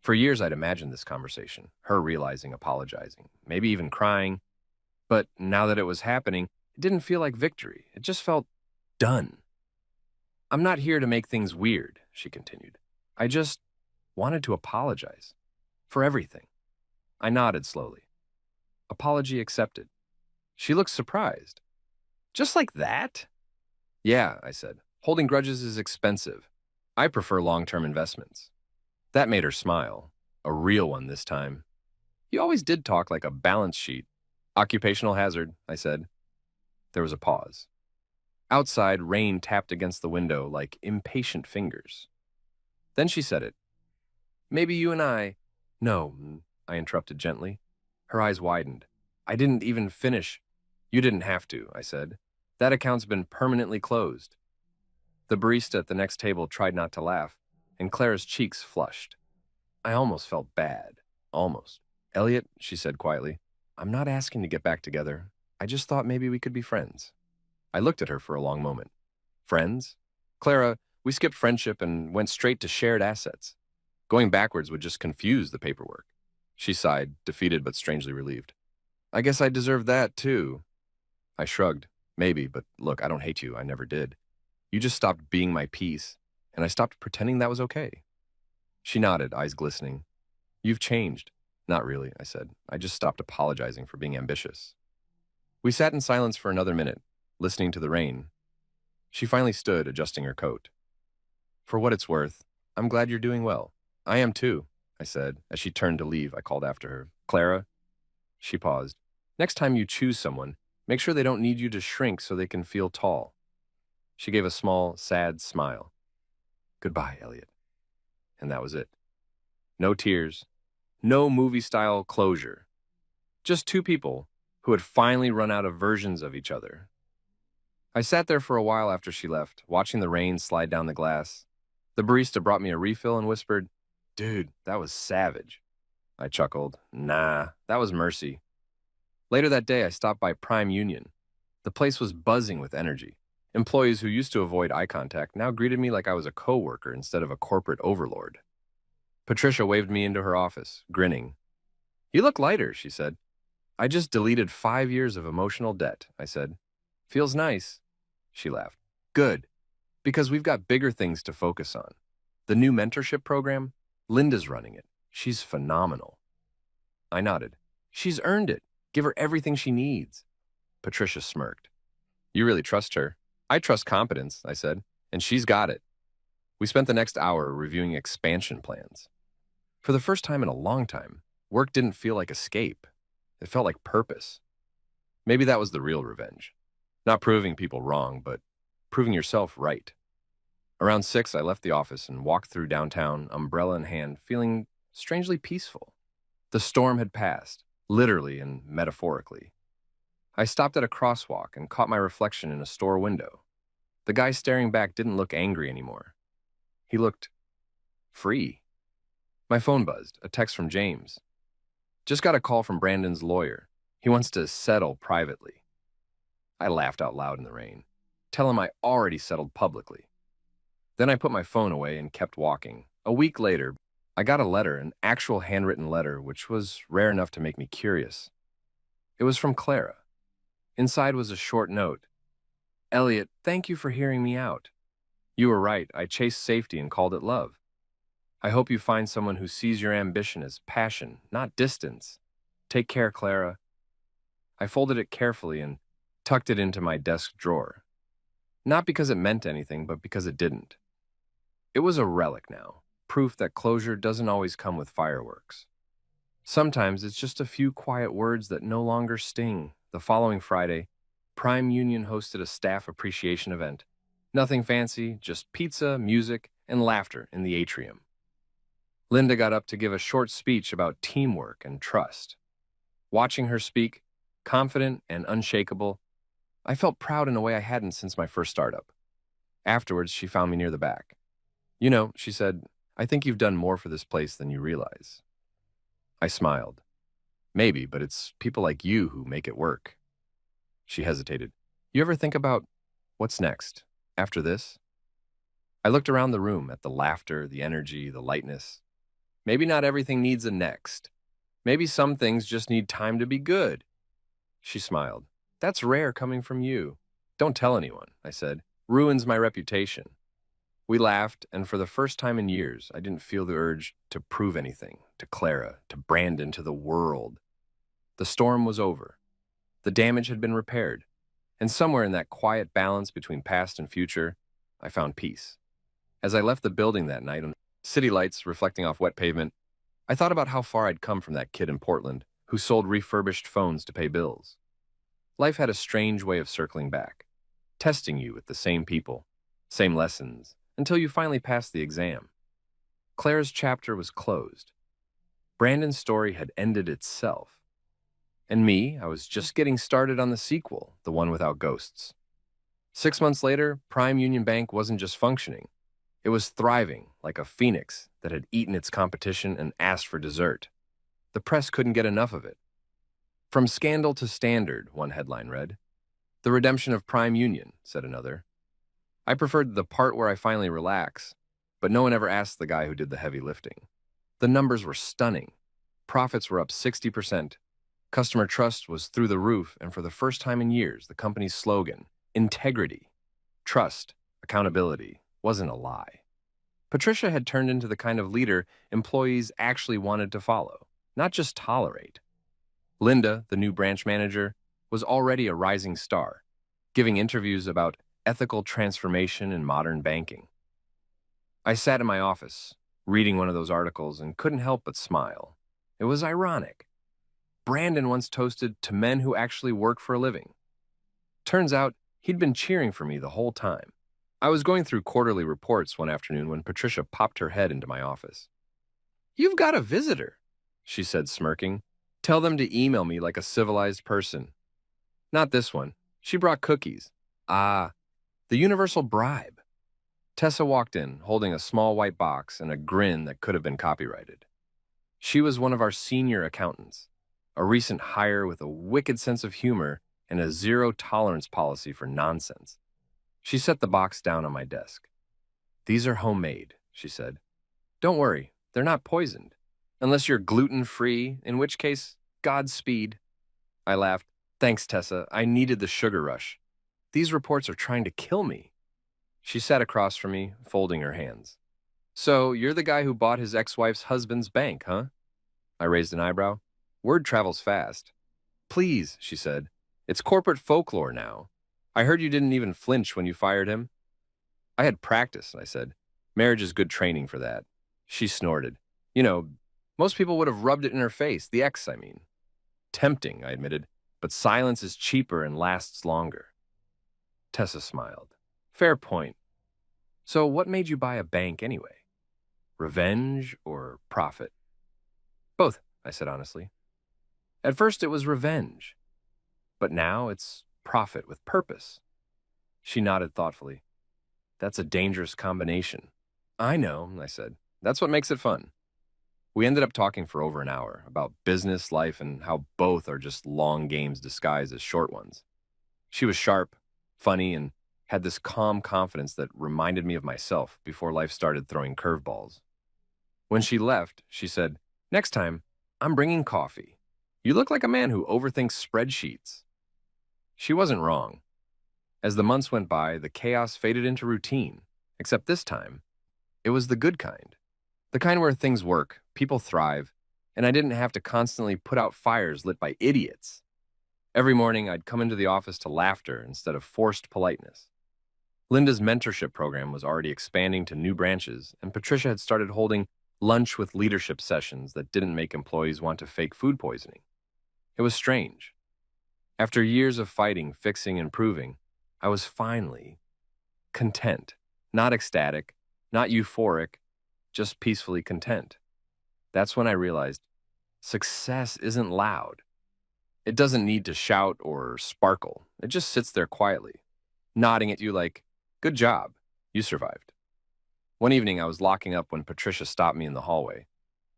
For years, I'd imagined this conversation, her realizing, apologizing, maybe even crying. But now that it was happening, it didn't feel like victory. It just felt done. I'm not here to make things weird, she continued. I just wanted to apologize for everything. I nodded slowly. Apology accepted. She looked surprised. Just like that? Yeah, I said. Holding grudges is expensive. I prefer long-term investments. That made her smile. A real one this time. You always did talk like a balance sheet. Occupational hazard, I said. There was a pause. Outside, rain tapped against the window like impatient fingers. Then she said it. Maybe you and I... No, I interrupted gently. Her eyes widened. I didn't even finish. You didn't have to, I said. That account's been permanently closed. The barista at the next table tried not to laugh, and Clara's cheeks flushed. I almost felt bad. Almost. Elliot, she said quietly, I'm not asking to get back together. I just thought maybe we could be friends. I looked at her for a long moment. Friends? Clara, we skipped friendship and went straight to shared assets. Going backwards would just confuse the paperwork. She sighed, defeated but strangely relieved. I guess I deserve that, too. I shrugged. Maybe, but look, I don't hate you. I never did. You just stopped being my peace, and I stopped pretending that was okay. She nodded, eyes glistening. You've changed. Not really, I said. I just stopped apologizing for being ambitious. We sat in silence for another minute, listening to the rain. She finally stood, adjusting her coat. For what it's worth, I'm glad you're doing well. I am too, I said. As she turned to leave, I called after her. Clara? She paused. Next time you choose someone, make sure they don't need you to shrink so they can feel tall. She gave a small, sad smile. Goodbye, Elliot. And that was it. No tears, no movie-style closure. Just two people who had finally run out of versions of each other. I sat there for a while after she left, watching the rain slide down the glass. The barista brought me a refill and whispered, Dude, that was savage. I chuckled. Nah, that was mercy. Later that day, I stopped by Prime Union. The place was buzzing with energy. Employees who used to avoid eye contact now greeted me like I was a coworker instead of a corporate overlord. Patricia waved me into her office, grinning. You look lighter, she said. I just deleted 5 years of emotional debt, I said. Feels nice. She laughed. Good, because we've got bigger things to focus on. The new mentorship program, Linda's running it. She's phenomenal. I nodded. She's earned it. Give her everything she needs. Patricia smirked. You really trust her? I trust competence, I said, and she's got it. We spent the next hour reviewing expansion plans. For the first time in a long time, work didn't feel like escape. It felt like purpose. Maybe that was the real revenge. Not proving people wrong, but proving yourself right. Around 6, I left the office and walked through downtown, umbrella in hand, feeling strangely peaceful. The storm had passed, literally and metaphorically. I stopped at a crosswalk and caught my reflection in a store window. The guy staring back didn't look angry anymore. He looked free. My phone buzzed, a text from James. Just got a call from Brandon's lawyer. He wants to settle privately. I laughed out loud in the rain. Tell him I already settled publicly. Then I put my phone away and kept walking. A week later, I got a letter, an actual handwritten letter, which was rare enough to make me curious. It was from Clara. Inside was a short note. Elliot, thank you for hearing me out. You were right. I chased safety and called it love. I hope you find someone who sees your ambition as passion, not distance. Take care, Clara. I folded it carefully and tucked it into my desk drawer. Not because it meant anything, but because it didn't. It was a relic now, proof that closure doesn't always come with fireworks. Sometimes it's just a few quiet words that no longer sting. The following Friday, Prime Union hosted a staff appreciation event. Nothing fancy, just pizza, music, and laughter in the atrium. Linda got up to give a short speech about teamwork and trust. Watching her speak, confident and unshakable, I felt proud in a way I hadn't since my first startup. Afterwards, she found me near the back. You know, she said, I think you've done more for this place than you realize. I smiled. Maybe, but it's people like you who make it work. She hesitated. You ever think about what's next after this? I looked around the room at the laughter, the energy, the lightness. Maybe not everything needs a next. Maybe some things just need time to be good. She smiled. That's rare coming from you. Don't tell anyone, I said. Ruins my reputation. We laughed, and for the first time in years, I didn't feel the urge to prove anything to Clara, to Brandon, to the world. The storm was over. The damage had been repaired. And somewhere in that quiet balance between past and future, I found peace. As I left the building that night, on city lights reflecting off wet pavement, I thought about how far I'd come from that kid in Portland who sold refurbished phones to pay bills. Life had a strange way of circling back, testing you with the same people, same lessons, until you finally passed the exam. Claire's chapter was closed. Brandon's story had ended itself. And me, I was just getting started on the sequel, the one without ghosts. 6 months later, Prime Union Bank wasn't just functioning. It was thriving, like a phoenix that had eaten its competition and asked for dessert. The press couldn't get enough of it. From scandal to standard, one headline read. The redemption of Prime Union, said another. I preferred the part where I finally relax, but no one ever asked the guy who did the heavy lifting. The numbers were stunning. Profits were up 60%. Customer trust was through the roof, and for the first time in years, the company's slogan, integrity, trust, accountability, wasn't a lie. Patricia had turned into the kind of leader employees actually wanted to follow, not just tolerate. Linda, the new branch manager, was already a rising star, giving interviews about ethical transformation in modern banking. I sat in my office, reading one of those articles, and couldn't help but smile. It was ironic. Brandon once toasted to men who actually work for a living. Turns out, he'd been cheering for me the whole time. I was going through quarterly reports one afternoon when Patricia popped her head into my office. You've got a visitor, she said, smirking. Tell them to email me like a civilized person. Not this one. She brought cookies. Ah, the universal bribe. Tessa walked in, holding a small white box and a grin that could have been copyrighted. She was one of our senior accountants, a recent hire with a wicked sense of humor and a zero-tolerance policy for nonsense. She set the box down on my desk. These are homemade, she said. Don't worry, they're not poisoned. Unless you're gluten-free, in which case, Godspeed. I laughed. Thanks, Tessa. I needed the sugar rush. These reports are trying to kill me. She sat across from me, folding her hands. So, you're the guy who bought his ex-wife's husband's bank, huh? I raised an eyebrow. Word travels fast. Please, she said. It's corporate folklore now. I heard you didn't even flinch when you fired him. I had practice, I said. Marriage is good training for that. She snorted. You know, most people would have rubbed it in her face, the ex, I mean. Tempting, I admitted, but silence is cheaper and lasts longer. Tessa smiled. Fair point. So what made you buy a bank anyway? Revenge or profit? Both, I said honestly. At first it was revenge, but now it's profit with purpose. She nodded thoughtfully. That's a dangerous combination. I know, I said. That's what makes it fun. We ended up talking for over an hour about business, life, and how both are just long games disguised as short ones. She was sharp, funny, and had this calm confidence that reminded me of myself before life started throwing curveballs. When she left, she said, Next time, I'm bringing coffee. You look like a man who overthinks spreadsheets. She wasn't wrong. As the months went by, the chaos faded into routine, except this time, it was the good kind. The kind where things work, people thrive, and I didn't have to constantly put out fires lit by idiots. Every morning, I'd come into the office to laughter instead of forced politeness. Linda's mentorship program was already expanding to new branches, and Patricia had started holding lunch with leadership sessions that didn't make employees want to fake food poisoning. It was strange. After years of fighting, fixing, and proving, I was finally content. Not ecstatic, not euphoric, just peacefully content. That's when I realized success isn't loud. It doesn't need to shout or sparkle. It just sits there quietly, nodding at you like, good job, you survived. One evening, I was locking up when Patricia stopped me in the hallway.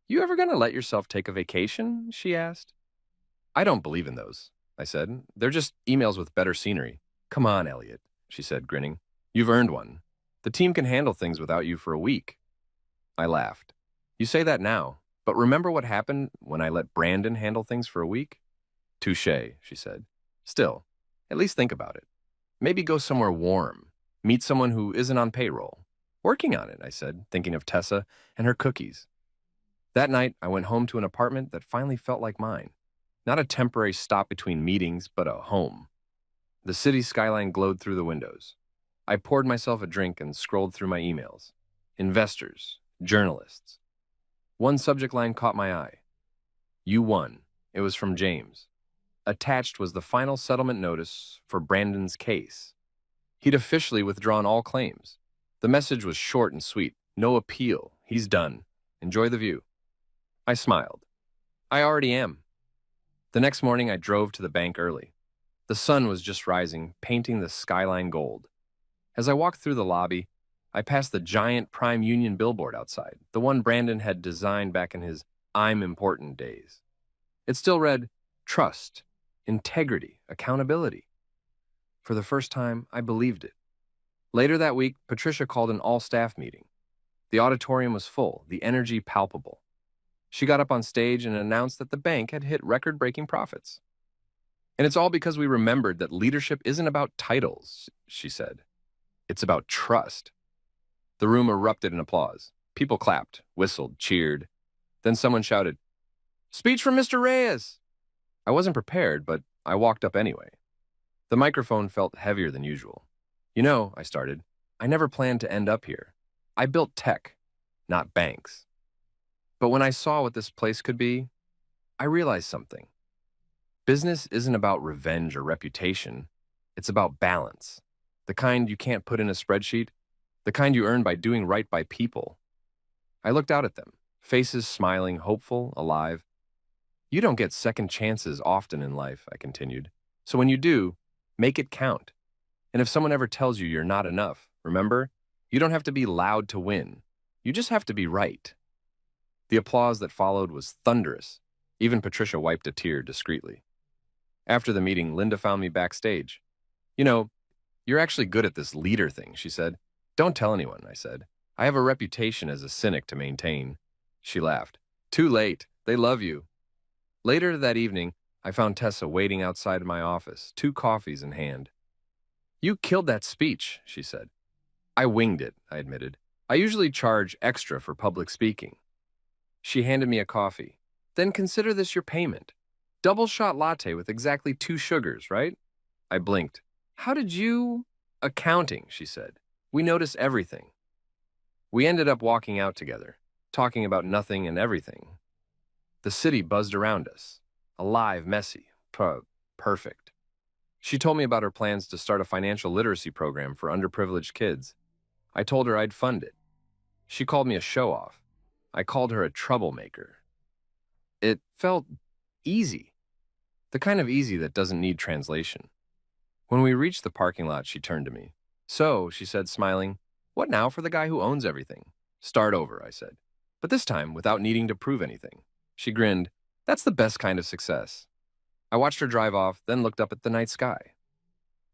You ever gonna let yourself take a vacation? She asked. I don't believe in those, I said. They're just emails with better scenery. Come on, Elliot, she said, grinning. You've earned one. The team can handle things without you for a week. I laughed. You say that now, but remember what happened when I let Brandon handle things for a week? Touché, she said. Still, at least think about it. Maybe go somewhere warm. Meet someone who isn't on payroll. Working on it, I said, thinking of Tessa and her cookies. That night, I went home to an apartment that finally felt like mine. Not a temporary stop between meetings, but a home. The city skyline glowed through the windows. I poured myself a drink and scrolled through my emails. Investors, journalists. One subject line caught my eye. You won. It was from James. Attached was the final settlement notice for Brandon's case. He'd officially withdrawn all claims. The message was short and sweet. No appeal. He's done. Enjoy the view. I smiled. I already am. The next morning, I drove to the bank early. The sun was just rising, painting the skyline gold. As I walked through the lobby, I passed the giant Prime Union billboard outside, the one Brandon had designed back in his I'm important days. It still read, trust, integrity, accountability. For the first time, I believed it. Later that week, Patricia called an all-staff meeting. The auditorium was full, the energy palpable. She got up on stage and announced that the bank had hit record-breaking profits. And it's all because we remembered that leadership isn't about titles, she said. It's about trust. The room erupted in applause. People clapped, whistled, cheered. Then someone shouted, "Speech from Mr. Reyes!" I wasn't prepared, but I walked up anyway. The microphone felt heavier than usual. You know, I started, I never planned to end up here. I built tech, not banks. But when I saw what this place could be, I realized something. Business isn't about revenge or reputation. It's about balance. The kind you can't put in a spreadsheet, the kind you earn by doing right by people. I looked out at them, faces smiling, hopeful, alive. You don't get second chances often in life, I continued. So when you do, make it count. And if someone ever tells you you're not enough, remember, you don't have to be loud to win. You just have to be right. The applause that followed was thunderous. Even Patricia wiped a tear discreetly. After the meeting, Linda found me backstage. You know, you're actually good at this leader thing, she said. Don't tell anyone, I said. I have a reputation as a cynic to maintain. She laughed. Too late. They love you. Later that evening, I found Tessa waiting outside my office, 2 coffees in hand. You killed that speech, she said. I winged it, I admitted. I usually charge extra for public speaking. She handed me a coffee. Then consider this your payment. Double shot latte with exactly 2 sugars, right? I blinked. How did you? Accounting, she said. We notice everything. We ended up walking out together, talking about nothing and everything. The city buzzed around us. Alive, messy, perfect. She told me about her plans to start a financial literacy program for underprivileged kids. I told her I'd fund it. She called me a show-off. I called her a troublemaker. It felt easy. The kind of easy that doesn't need translation. When we reached the parking lot, she turned to me. So, she said, smiling, what now for the guy who owns everything? Start over, I said. But this time, without needing to prove anything. She grinned. That's the best kind of success. I watched her drive off, then looked up at the night sky.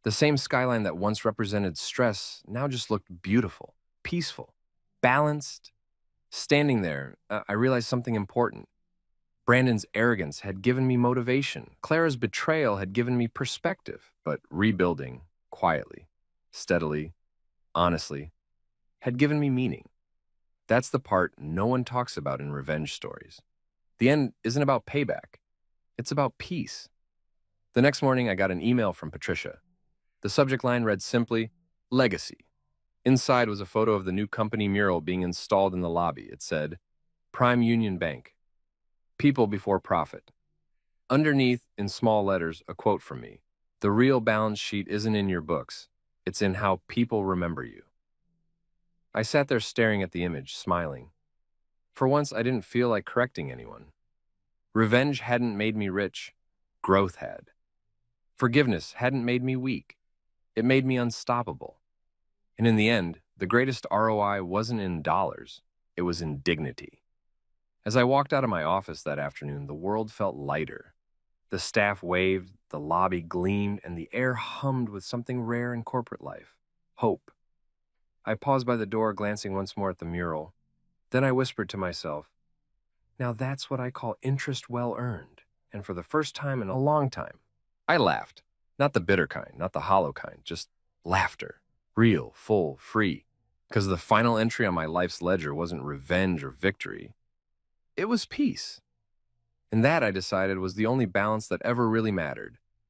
The same skyline that once represented stress now just looked beautiful, peaceful, balanced. Standing there, I realized something important. Brandon's arrogance had given me motivation. Clara's betrayal had given me perspective. But rebuilding, quietly, steadily, honestly, had given me meaning. That's the part no one talks about in revenge stories. The end isn't about payback. It's about peace. The next morning, I got an email from Patricia. The subject line read simply, Legacy. Inside was a photo of the new company mural being installed in the lobby. It said, Prime Union Bank. People before profit. Underneath, in small letters, a quote from me. The real balance sheet isn't in your books. It's in how people remember you. I sat there staring at the image, smiling. For once, I didn't feel like correcting anyone. Revenge hadn't made me rich. Growth had. Forgiveness hadn't made me weak. It made me unstoppable. And in the end, the greatest ROI wasn't in dollars. It was in dignity. As I walked out of my office that afternoon, the world felt lighter. The staff waved, the lobby gleamed, and the air hummed with something rare in corporate life: hope. I paused by the door, glancing once more at the mural. Then I whispered to myself, now that's what I call interest well earned, and for the first time in a long time. I laughed. Not the bitter kind, not the hollow kind, just laughter. Real, full, free. Because the final entry on my life's ledger wasn't revenge or victory. It was peace. And that, I decided, was the only balance that ever really mattered.